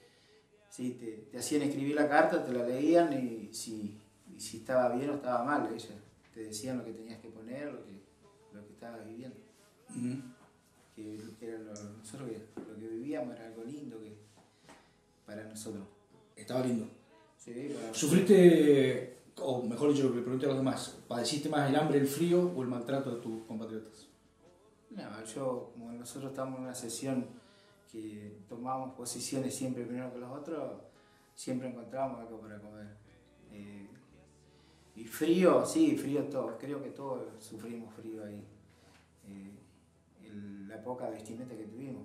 sí, te hacían escribir la carta, te la leían y si estaba bien o estaba mal. Ellos te decían lo que tenías que poner, lo que estabas viviendo. Que era nosotros lo que vivíamos era algo lindo para nosotros. Estaba lindo. Sí, ¿Sufriste, o mejor dicho, lo que le pregunté a los demás, padeciste más el hambre, el frío o el maltrato de tus compatriotas? No, como nosotros estamos en una sesión que tomábamos posiciones siempre primero que los otros, siempre encontrábamos algo para comer. Y frío, sí, frío todo, creo que todos sufrimos frío ahí. La poca vestimenta que tuvimos.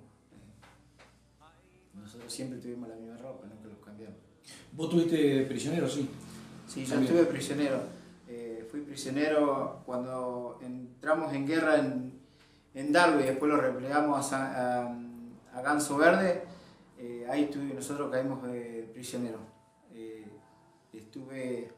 Nosotros siempre tuvimos la misma ropa, nunca los cambiamos. ¿Vos tuviste prisionero, sí? Sí, yo estuve prisionero. Fui prisionero cuando entramos en guerra en Darby, después lo replegamos a Ganso Verde. Ahí nosotros caímos prisioneros. Estuve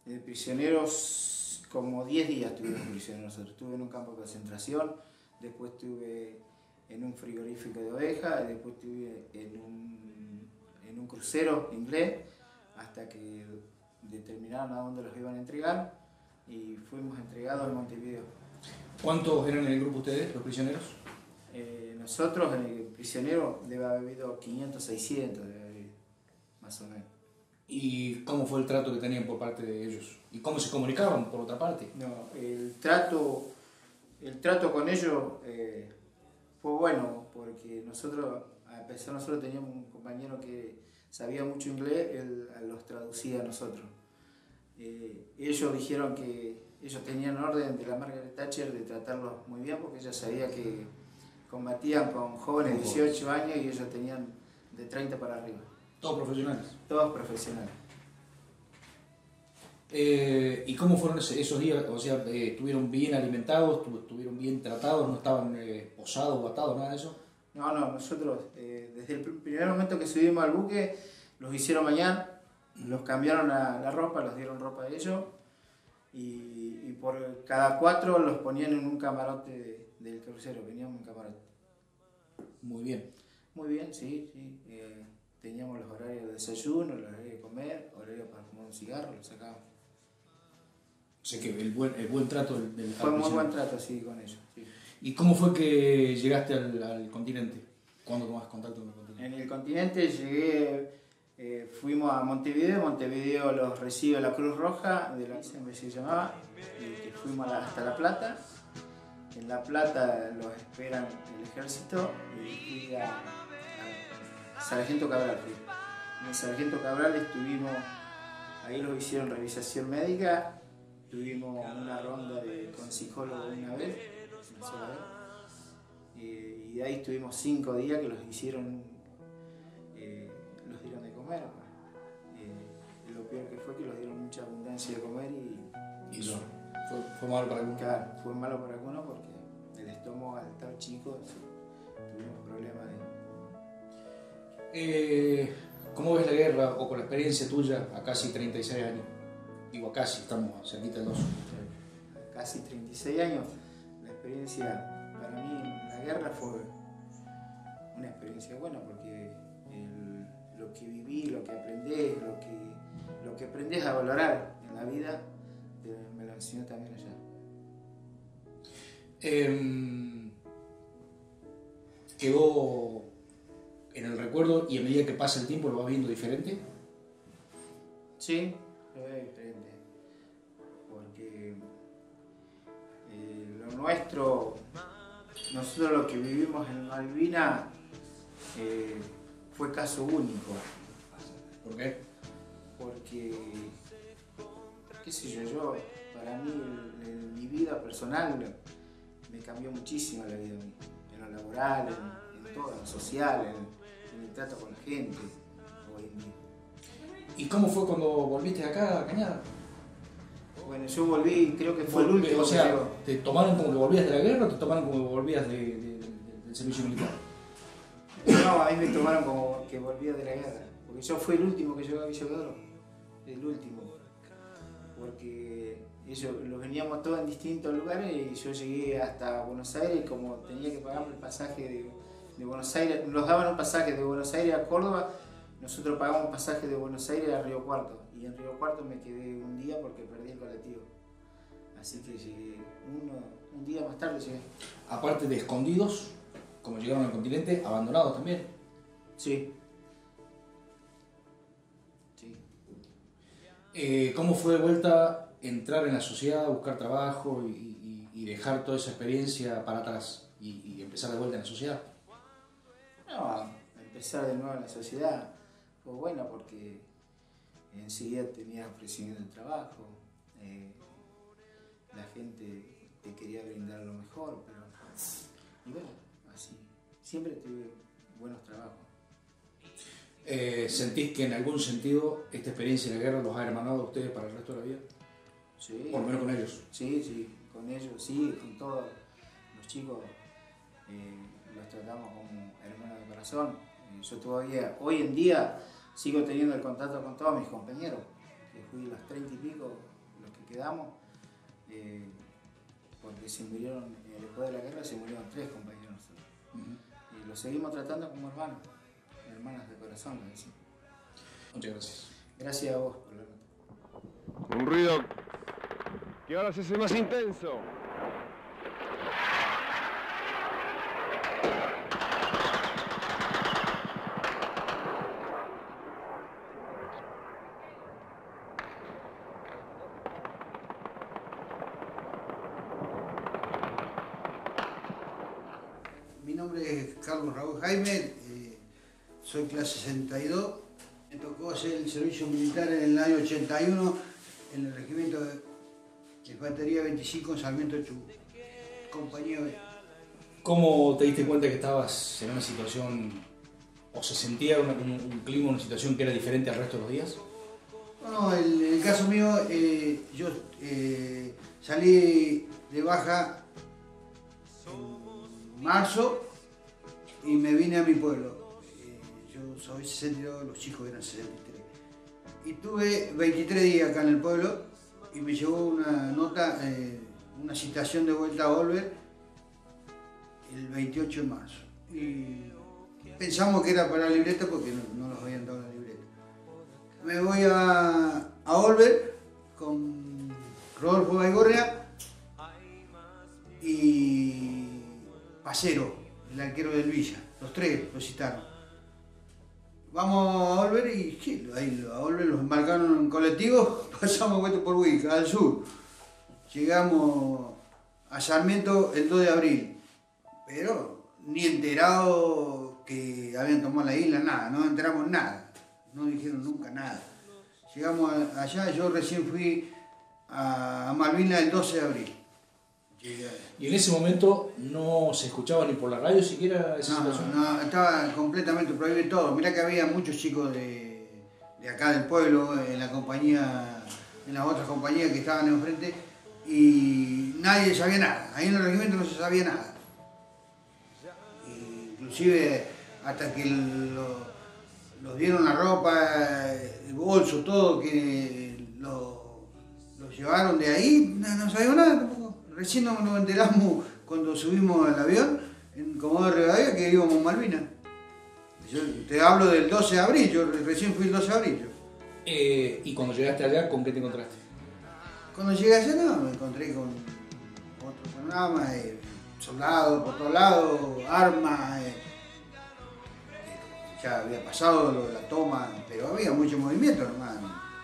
de prisioneros como 10 días estuvimos prisioneros nosotros. Estuve en un campo de concentración, después estuve en un frigorífico de oveja, después estuve en un crucero inglés, hasta que determinaron a dónde los iban a entregar y fuimos entregados en Montevideo. ¿Cuántos eran en el grupo ustedes, los prisioneros? Nosotros, en el prisionero, debe haber habido 500, 600, más o menos. ¿Y cómo fue el trato que tenían por parte de ellos? ¿Y cómo se comunicaban, por otra parte? No, el trato con ellos fue bueno, porque nosotros, a pesar de nosotros teníamos un compañero que sabía mucho inglés, él los traducía a nosotros. Ellos dijeron que ellos tenían orden de la Margaret Thatcher de tratarlos muy bien, porque ella sabía que combatían con jóvenes de 18 años y ellos tenían de 30 para arriba. ¿Todos profesionales? Todos profesionales. ¿Y cómo fueron esos días? O sea, ¿estuvieron bien alimentados? ¿Estuvieron bien tratados? ¿No estaban posados o atados? ¿Nada de eso? No, nosotros desde el primer momento que subimos al buque los hicieron bañar, los cambiaron la ropa, los dieron ropa a ellos y por cada 4 los ponían en un camarote del crucero, veníamos en un camarote. Muy bien. Muy bien, sí. Teníamos los horarios de desayuno, los horarios de comer, horarios para fumar un cigarro, lo sacábamos. O sea que el buen trato del Fue muy buen trato, sí, con ellos. Sí. ¿Y cómo fue que llegaste al continente? ¿Cuándo tomaste contacto con el continente? En el continente llegué, fuimos a Montevideo. Montevideo los recibe la Cruz Roja, de la ICE, se llamaba, y que fuimos hasta La Plata. En La Plata los esperan el ejército y fui a Sargento Cabral. En el Sargento Cabral estuvimos, ahí los hicieron revisación médica. Tuvimos una ronda con psicólogo una sola vez, y ahí estuvimos 5 días que los hicieron, los dieron de comer. Lo peor que fue que los dieron mucha abundancia de comer y eso fue malo para algunos. Claro, fue malo para algunos porque el estómago al estar chico tuvimos problemas de... ¿Cómo ves la guerra o con la experiencia tuya a casi 36 años? Digo, a casi, estamos cerquita del 2. Casi 36 años, la experiencia para mí en la guerra fue una experiencia buena porque lo que viví, lo que aprendés, lo que aprendés a valorar en la vida, me lo enseñó también allá. ¿Quedó en el recuerdo y a medida que pasa el tiempo lo vas viendo diferente? Sí, lo veo diferente, porque lo nuestro, nosotros lo que vivimos en Malvinas fue caso único. ¿Por qué? Porque, qué sé yo, para mí en mi vida personal me cambió muchísimo la vida, en lo laboral, en todo, en lo social, en el trato con la gente, hoy en día. ¿Y cómo fue cuando volviste de acá a Cañada? Bueno, yo volví, creo que fue el último. O sea, que llegó. ¿te tomaron como que volvías de la guerra o te tomaron como que volvías del servicio militar? No, a mí me tomaron como que volvía de la guerra, porque yo fui el último que llegó a Villa Deodoro, el último, porque ellos los veníamos todos en distintos lugares y yo llegué hasta Buenos Aires y como tenía que pagar el pasaje de Buenos Aires, nos daban un pasaje de Buenos Aires a Córdoba, nosotros pagamos un pasaje de Buenos Aires a Río Cuarto y en Río Cuarto me quedé un día porque perdí el colectivo, así que llegué un día más tarde llegué. Aparte de escondidos, como llegaron al continente, abandonados también. Sí. ¿Cómo fue de vuelta entrar en la sociedad, buscar trabajo y dejar toda esa experiencia para atrás y empezar de vuelta en la sociedad? No, empezar de nuevo en la sociedad fue bueno porque enseguida tenías ofrecimiento de trabajo, la gente te quería brindar lo mejor, pero y bueno, así, siempre tuve buenos trabajos. ¿Sentís que en algún sentido esta experiencia de la guerra los ha hermanado a ustedes para el resto de la vida? Sí. Por lo menos con ellos. Sí, con ellos, sí, con todos los chicos los tratamos como hermanos de corazón. Yo todavía, hoy en día, sigo teniendo el contacto con todos mis compañeros, que fui los 30 y pico, los que quedamos, porque se murieron, después de la guerra se murieron 3 compañeros nosotros. Y los seguimos tratando como hermanos. Hermanas de corazón, me dicen. Muchas gracias. Gracias a vos por la nota. Un ruido que ahora se hace más intenso. Mi nombre es Carlos Raúl Jaime. Soy clase 62, me tocó hacer el servicio militar en el año 81 en el regimiento de Infantería 25 en Sarmiento Chubut, compañía B. ¿Cómo te diste cuenta que estabas en una situación, o se sentía un clima, una situación que era diferente al resto de los días? No, en el caso mío, yo salí de baja en marzo y me vine a mi pueblo. Yo soy 62, los chicos eran 63. Y tuve 23 días acá en el pueblo y me llegó una nota, una citación de vuelta a Olver el 28 de marzo. Y pensamos que era para la libreta porque no nos habían dado la libreta. Me voy a Olver con Rodolfo Baigorria y Pacero, el arquero del Villa. Los 3 lo citaron. Vamos a Olver y sí, ahí a Olver los embarcaron en colectivos, pasamos vuelta por Huica, al sur. Llegamos a Sarmiento el 2 de abril, pero ni enterado que habían tomado la isla, nada, no enteramos nada, no dijeron nunca nada. Llegamos allá, yo recién fui a Malvinas el 12 de abril. Y en ese momento no se escuchaba ni por la radio siquiera esa situación. No, estaba completamente prohibido todo. Mirá que había muchos chicos de acá del pueblo, en la compañía, en las otras compañías que estaban enfrente, y nadie sabía nada. Ahí en el regimiento no se sabía nada. Inclusive hasta que Nos dieron la ropa, el bolso, todo, que lo llevaron de ahí, no sabíamos nada tampoco. Recién nos enteramos cuando subimos al avión en Comodoro Rivadavia que íbamos a Malvinas. Yo te hablo del 12 de abril, yo recién fui el 12 de abril. Y cuando llegaste allá, ¿con qué te encontraste? Cuando llegué allá, no, me encontré con otro panorama, soldados por todos lados, armas. Ya había pasado lo de la toma, pero había mucho movimiento nomás.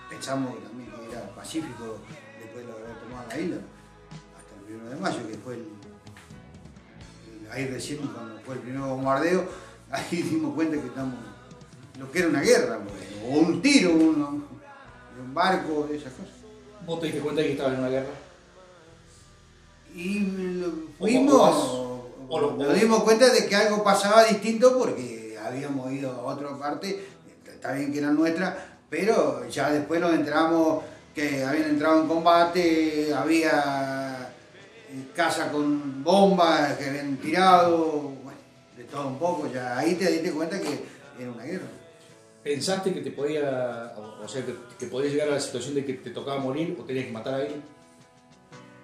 Pensamos también que era pacífico después de haber tomado la isla, hasta el 1 de mayo, que fue ahí recién cuando fue el primer bombardeo, ahí dimos cuenta que estamos, lo que era una guerra, o un tiro, un barco, esas cosas. ¿Vos te diste cuenta de que estabas en una guerra? Y nos dimos cuenta de que algo pasaba distinto porque habíamos ido a otra parte, está bien que era nuestra, pero ya después nos enteramos que habían entrado en combate, había casas con bombas que habían tirado, bueno, de todo un poco, ya ahí te diste cuenta que era una guerra. ¿Pensaste que te podía, o sea, que podías llegar a la situación de que te tocaba morir o tenías que matar a alguien?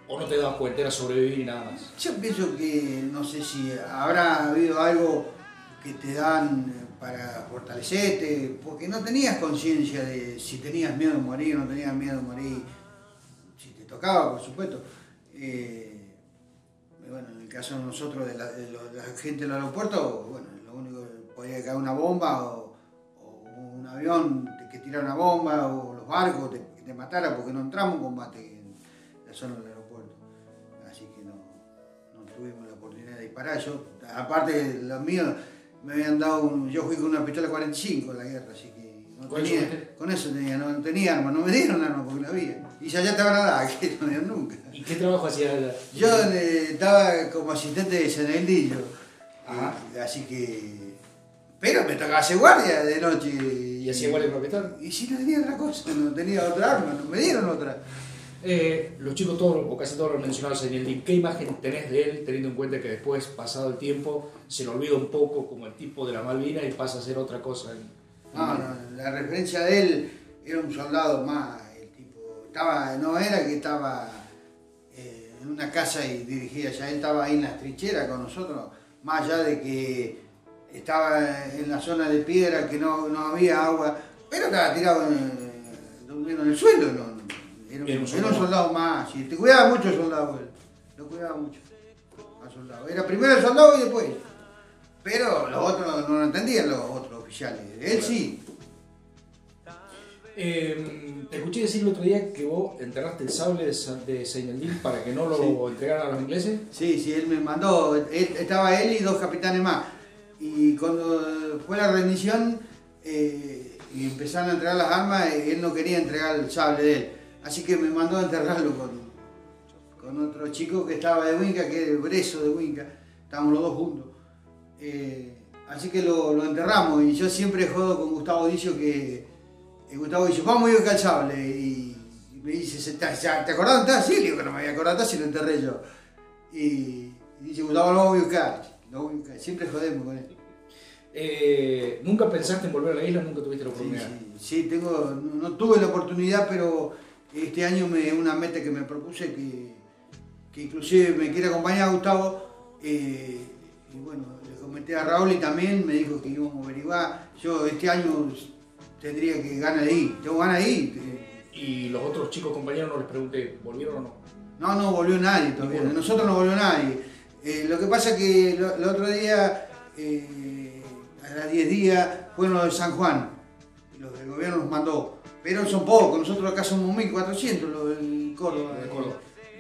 ¿O no te dabas cuenta, era sobrevivir y nada más? Yo pienso que, no sé si habrá habido algo que te dan para fortalecerte, porque no tenías conciencia de si tenías miedo de morir o no tenías miedo de morir, si te tocaba, por supuesto. Bueno, en el caso de nosotros, de la gente del aeropuerto, bueno, lo único que podía caer una bomba o un avión que tirara una bomba o los barcos que te matara porque no entramos en combate en la zona del aeropuerto. Así que no tuvimos la oportunidad de disparar. Yo, aparte de lo mío, me habían dado yo fui con una pistola 45 en la guerra, así que con eso no tenía armas, no me dieron armas porque no había. Y ya te van a dar, que no me dieron nunca. ¿Y qué trabajo hacías allá? Yo estaba como asistente de Seneldillo, así que... Pero me tocaba hacer guardia de noche. ¿Y hacía guardia con capitán? Y si no tenía otra cosa, no tenía otra arma, no me dieron otra. Los chicos todos, o casi todos los mencionados en el link, ¿qué imagen tenés de él, teniendo en cuenta que después, pasado el tiempo, se le olvida un poco como el tipo de la Malvinas y pasa a ser otra cosa? No, la referencia de él era un soldado más, el tipo, no era que estaba en una casa y dirigía, ya él estaba ahí en las trincheras con nosotros, más allá de que estaba en la zona de piedra, que no había agua, pero estaba tirado durmiendo en el suelo, Era un soldado más, sí. Te cuidaba mucho el soldado, él. Lo cuidaba mucho al soldado. Era primero el soldado y después. Pero los otros no lo entendían, los otros oficiales. Él sí. Te escuché decir el otro día que vos enterraste el sable de Señaldín para que no lo entregaran a los ingleses. Sí, él me mandó. Estaba él y 2 capitanes más. Y cuando fue la rendición y empezaron a entregar las armas, él no quería entregar el sable de él. Así que me mandó a enterrarlo con otro chico que estaba de Huinca, que era el Breso de Huinca. Estábamos los dos juntos. Así que lo enterramos. Y yo siempre jodo con Gustavo Dicio que Gustavo dice, vamos a ir al sable. Y me dice, ¿te acordás dónde está? Sí, le digo que no me había acordado, si lo enterré yo. Y dice, Gustavo, lo voy a buscar. Siempre jodemos con él. ¿Nunca pensaste en volver a la isla? ¿Nunca tuviste la oportunidad? Sí, no tuve la oportunidad, pero este año una meta que me propuse que inclusive me quiere acompañar a Gustavo, y bueno, le comenté a Raúl y también me dijo que íbamos a averiguar. Yo este año tendría que ganas de ir, tengo ganas de ir. ¿Y los otros chicos compañeros no les pregunté, volvieron o no? No volvió nadie todavía, de nosotros no volvió nadie. Lo que pasa es que el otro día, a las 10 días, fueron los de San Juan, los del gobierno los mandó. Pero son pocos, nosotros acá somos 1.400 los del Córdoba.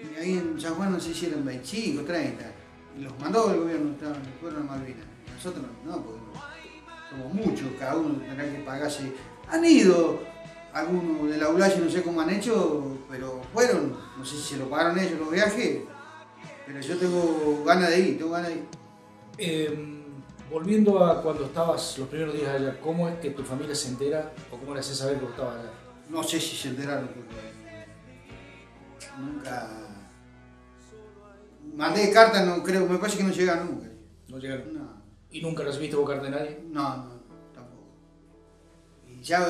Y ahí en San Juan no se hicieron 25, 30. Y los mandó el gobierno, fueron a Malvinas. Nosotros no, porque somos muchos, cada uno tendrá que pagarse. Han ido algunos de la ULAYE, no sé cómo han hecho, pero fueron, no sé si se lo pagaron ellos los viajes, pero yo tengo ganas de ir, Volviendo a cuando estabas los primeros días allá, ¿cómo es que tu familia se entera o cómo le haces saber que estabas allá? No sé si se enteraron porque nunca mandé cartas, no creo, me parece que no llegaron nunca. ¿No llegaron? No. ¿Y nunca recibiste vos carta de nadie? No, tampoco. Y ya,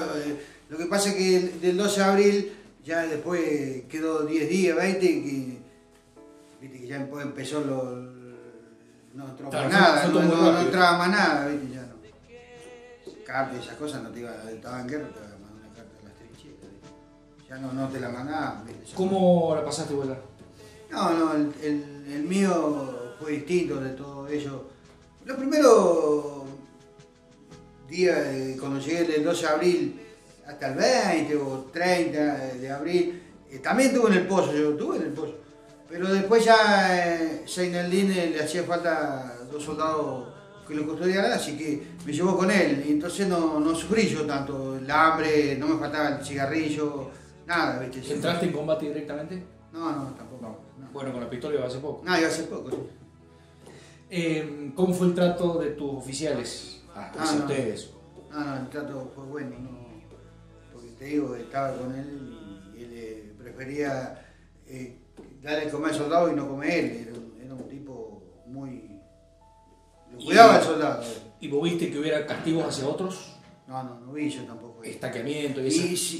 lo que pasa es que del 12 de abril, ya después quedó 10 días, 20, viste que ya después empezó no entró Claro, más nada, fue todo muy no rápido. entraba más nada, viste, ya no. Carta y esas cosas no te iba, estaba en guerra, te iba a mandar una carta a las trincheras, ¿viste? Ya no te la mandaban, viste. Ya ¿Cómo la pasaste, abuela? no, el mío fue distinto de todo ello. Los primeros días, cuando llegué del 12 de abril hasta el 20 o 30 de abril, también estuve en el pozo, yo estuve en el pozo. Pero después ya Seineldin le hacía falta 2 soldados que lo custodiaran, así que me llevó con él. Y entonces no sufrí yo tanto el hambre, no me faltaba el cigarrillo, nada, ¿viste? ¿Entraste en combate directamente? No, tampoco. No. Bueno, con la pistola iba hace poco. No, iba hace poco, sí. ¿Cómo fue el trato de tus oficiales hacia no. ustedes? No, el trato fue bueno, porque te digo, estaba con él y él prefería darle de comer al soldado y no comer él. Era un tipo muy... Lo cuidaba al soldado. ¿Y vos viste que hubiera castigos hacia otros? No vi yo tampoco. Estaqueamiento y eso.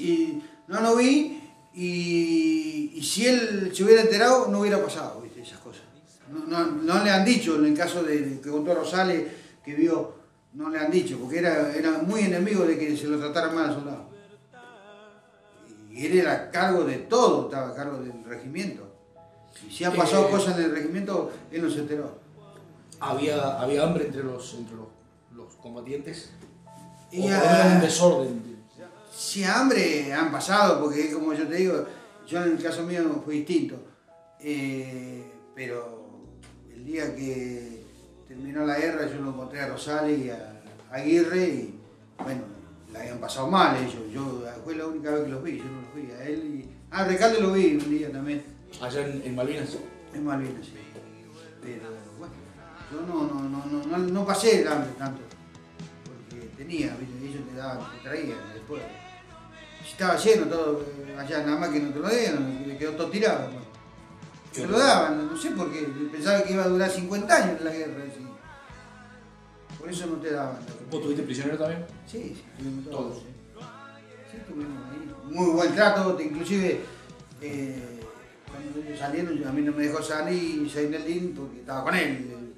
No vi y si él se hubiera enterado no hubiera pasado, ¿viste? Esas cosas. No le han dicho, en el caso de que contó Rosales, que vio, no le han dicho, porque era muy enemigo de que se lo tratara mal al soldado. Y él era a cargo de todo, estaba a cargo del regimiento. Y si han pasado cosas en el regimiento, él no se enteró. ¿Había hambre entre los combatientes? ¿O Y por lo menos un desorden? Si hambre han pasado, porque como yo te digo, yo en el caso mío fue distinto. Pero el día que terminó la guerra yo lo encontré a Rosales y a Aguirre y bueno, la habían pasado mal ellos. Fue la única vez que los vi, yo no los vi a él y... Recalde lo vi un día también. ¿Allá en Malvinas? En Malvinas, sí. Pero bueno, yo no pasé el hambre tanto. Porque tenía, ¿viste? Ellos te traían después. Si estaba lleno todo, allá nada más que no te lo dieron, le quedó todo tirado. ¿No? Se lo daban, no sé por qué, pensaba que iba a durar 50 años la guerra. ¿Sí? Por eso no te daban. ¿Vos tuviste prisionero también? Sí, tuvimos Todos. Sí. Sí, tuvimos ahí. Muy buen trato, inclusive cuando ellos salieron, a mí no me dejó salir Seineldin porque estaba con él.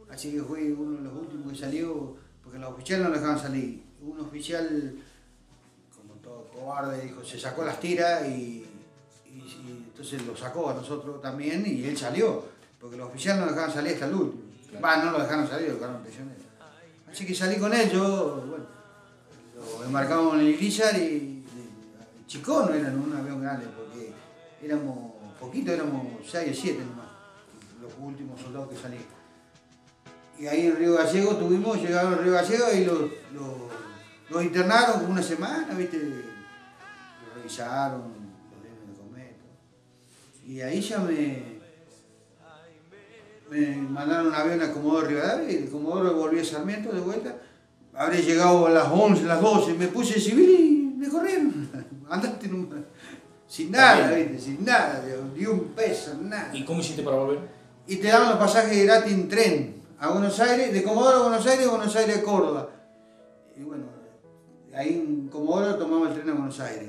Así que fui uno de los últimos que salió, porque los oficiales no lo dejaban salir. Un oficial, como todo cobarde, dijo, se sacó las tiras y entonces lo sacó a nosotros también y él salió, porque los oficiales no lo dejaban salir hasta el último. Claro. No lo dejaron salir, lo dejaron prisionero. Así que salí con él, bueno, lo embarcamos en el Irizar y Chicó no era un avión grande, porque éramos poquitos, éramos 6 o 7 nomás, los últimos soldados que salían. Y ahí en Río Gallego llegaron a Río Gallego y los internaron como una semana, ¿viste? Lo revisaron, los dieron de comer. Todo. Y ahí ya me mandaron un avión a Comodoro Rivadavia y de Comodoro volví a Sarmiento de vuelta. Habré llegado a las 11, las 12, me puse civil y me corrieron. Andaste sin nada, ¿viste? Sin nada, ni un peso, nada. ¿Y cómo hiciste para volver? Y te daban los pasajes gratis en tren. A Buenos Aires, de Comodoro a Buenos Aires a Córdoba. Y bueno, ahí en Comodoro tomamos el tren a Buenos Aires.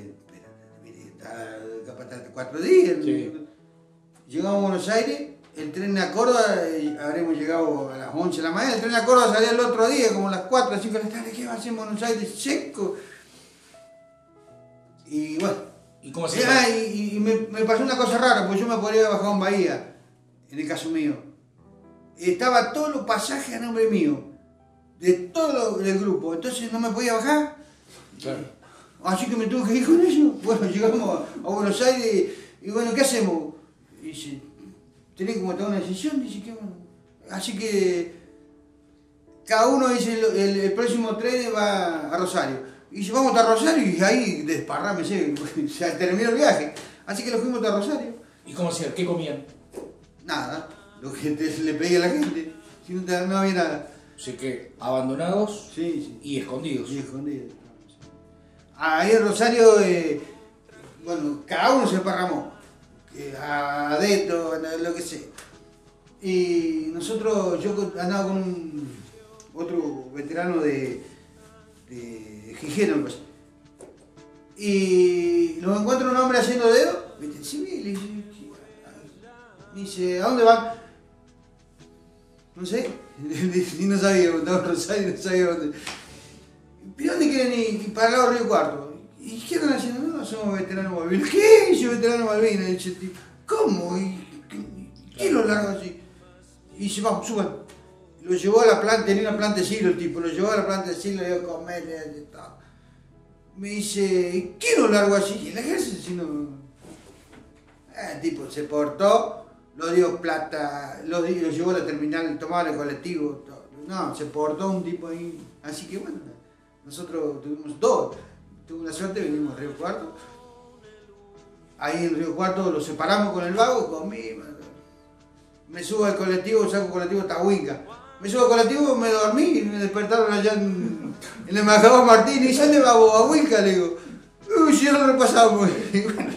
Capaz 4 días. Sí. Llegamos a Buenos Aires, el tren a Córdoba, habremos llegado a las 11 de la mañana, el tren a Córdoba salía el otro día, como a las 4 o 5 de la tarde, ¿qué va a hacer en Buenos Aires? Seco. Y bueno. ¿Y cómo se y me pasó una cosa rara, porque yo me podría haber bajado en Bahía, en el caso mío. Estaba todos los pasajes a nombre mío, de todo el grupo, entonces no me podía bajar. Claro. Así que me tuve que ir con ellos. Bueno, llegamos a Buenos Aires y bueno, ¿qué hacemos? Y dice, tenés como tomar una decisión, dice que bueno. Así que cada uno dice, el próximo tren va a Rosario. Y dice, vamos a Rosario y ahí desparrámese, se terminó el viaje. Así que lo fuimos a Rosario. ¿Y cómo hacían? ¿Qué comían? Nada, lo que le pedía a la gente, si no había nada. Así que abandonados Sí. y escondidos. Sí, escondidos. Ahí en Rosario, bueno, cada uno se parramó. Adentro, lo que sea. Y nosotros, yo andaba con otro veterano de Gijeno, pues, y lo encuentro un hombre haciendo dedo, ¿viste? Civil, y dice, ¿a dónde van? No sé, y no sabía, estaba en Rosario, no sabía dónde. ¿Pero dónde quieren ir? Para el lado del Río Cuarto. ¿Y qué andan haciendo? No, somos veteranos Malvinas. ¿Qué? Yo veterano Malvinas. Y dice, ¿cómo? ¿Y qué lo largo así? Y dice, vamos, suban. Lo llevó a la planta, tenía una planta de siglo el tipo, lo llevó a la planta de siglo, le dio a comer, le dio todo. Me dice, ¿qué lo largo así? Y el ejército, si no... El tipo se portó, lo dio plata, lo llevó a la terminal, tomaba el colectivo. Todo. No, se portó un tipo ahí. Así que bueno, nosotros tuvimos dos. Tuve la suerte, vinimos a Río Cuarto. Ahí en Río Cuarto lo separamos con el vago, comimos. Me subo al colectivo, saco el colectivo Tahuinca. Me subo al colectivo, me dormí y me despertaron allá en el embajador Martínez. ¿Y dónde va a Huinca? Le digo, uy, si ya lo repasamos. Y bueno,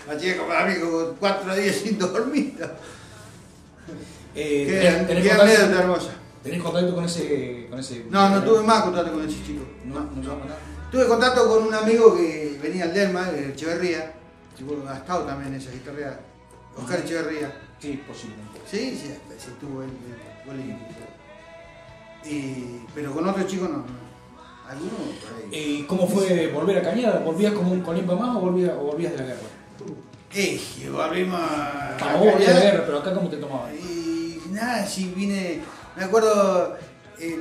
así como a mí como 4 días sin dormir. Qué anécdota hermosa. ¿Tenés contacto con ese...? No tuve más contacto con ese chico. No nada. Tuve contacto con un amigo que venía al Delma, Echeverría. Ha estado también en esa historia. Oscar Echeverría. Sí, posiblemente. Sí, estuvo él. Pero con otros chicos no. Algunos por ahí. ¿Cómo fue volver a Cañada? ¿Volvías como un colimba más o volvías de la guerra? Volvimos Vos volvías de la guerra, pero acá ¿cómo te tomaban? Y nada, sí vine. Me acuerdo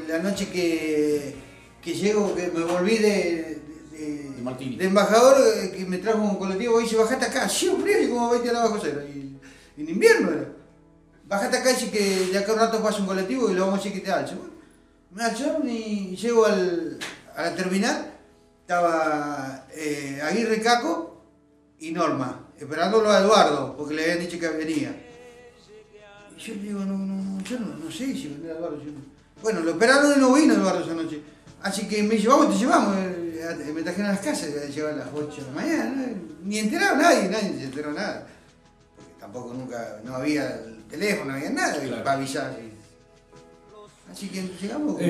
la noche que llego, que me volví de embajador, que me trajo un colectivo y dice, bajate acá. Sí, frío, como 20 grados bajo cero. Y en invierno era. Bajate acá y dice que de acá un rato pasa un colectivo y lo vamos a decir que te alce. Bueno, me alzaron y llego a la terminal. Estaba Aguirre Caco y Norma, esperándolo a Eduardo, porque le habían dicho que venía. Y yo le digo, yo no sé si vendrá Eduardo. Bueno, lo esperaron y no vino Eduardo esa noche. Así que me dice, vamos, te llevamos. Me trajeron a las casas, llegaban a las 8 de la mañana. Ni enteraba nadie se enteró nada. Porque tampoco no había el teléfono, no había nada para avisar. Así que llegamos.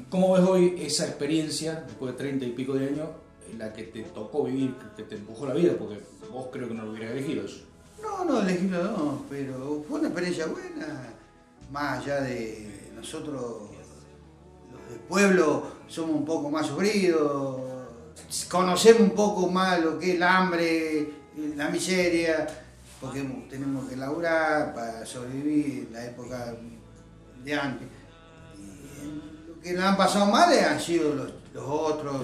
¿Cómo ves hoy esa experiencia, después de 30 y pico de años, en la que te tocó vivir, que te empujó la vida? Porque vos creo que no lo hubieras elegido eso. No, elegirlo no, pero fue una experiencia buena. Más allá de nosotros, los del pueblo, somos un poco más sufridos, conocemos un poco más lo que es el hambre, la miseria, porque tenemos que laburar para sobrevivir en la época de antes. Y lo que nos han pasado mal han sido los otros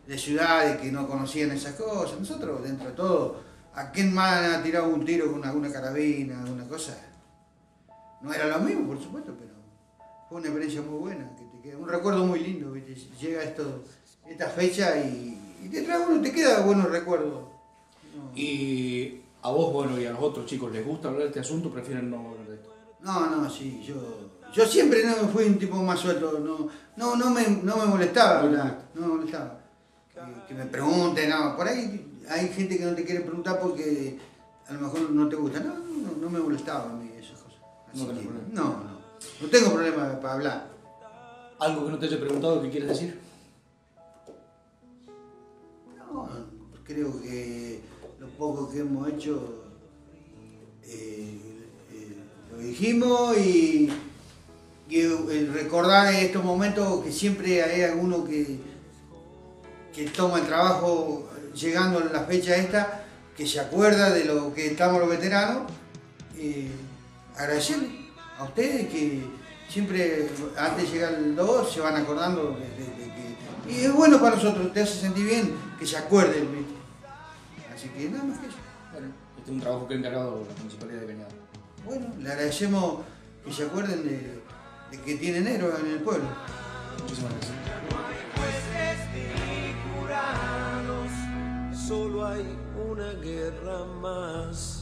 de ciudades que no conocían esas cosas. Nosotros, dentro de todo, ¿a quién más ha tirado un tiro con alguna carabina, alguna cosa? No era lo mismo, por supuesto, pero fue una experiencia muy buena, que te queda un recuerdo muy lindo, ¿viste? Llega esta fecha y te trae te queda buenos recuerdos. No. Y a vos, bueno, y a los otros chicos, ¿les gusta hablar de este asunto o prefieren no hablar de esto? No, sí, yo siempre fui un tipo más suelto, no me molestaba hablar, no me molestaba. Que me pregunten, no, por ahí hay gente que no te quiere preguntar porque a lo mejor no te gusta. No me molestaba a mí esas cosas. Así que, no tengo problema para hablar. ¿Algo que no te haya preguntado que quieres decir? No, creo que lo poco que hemos hecho lo dijimos y recordar estos momentos que siempre hay alguno que toma el trabajo llegando a la fecha esta, que se acuerda de lo que estamos los veteranos. Agradecerle a ustedes que siempre antes de llegar el 2 se van acordando de que... Y es bueno para nosotros, te hace sentir bien que se acuerden. Así que nada más que eso. Bueno, este es un trabajo que ha encargado la Municipalidad de Cañada. Bueno, le agradecemos que se acuerden de que tienen héroes en el pueblo. Muchísimas gracias. Solo hay una guerra más.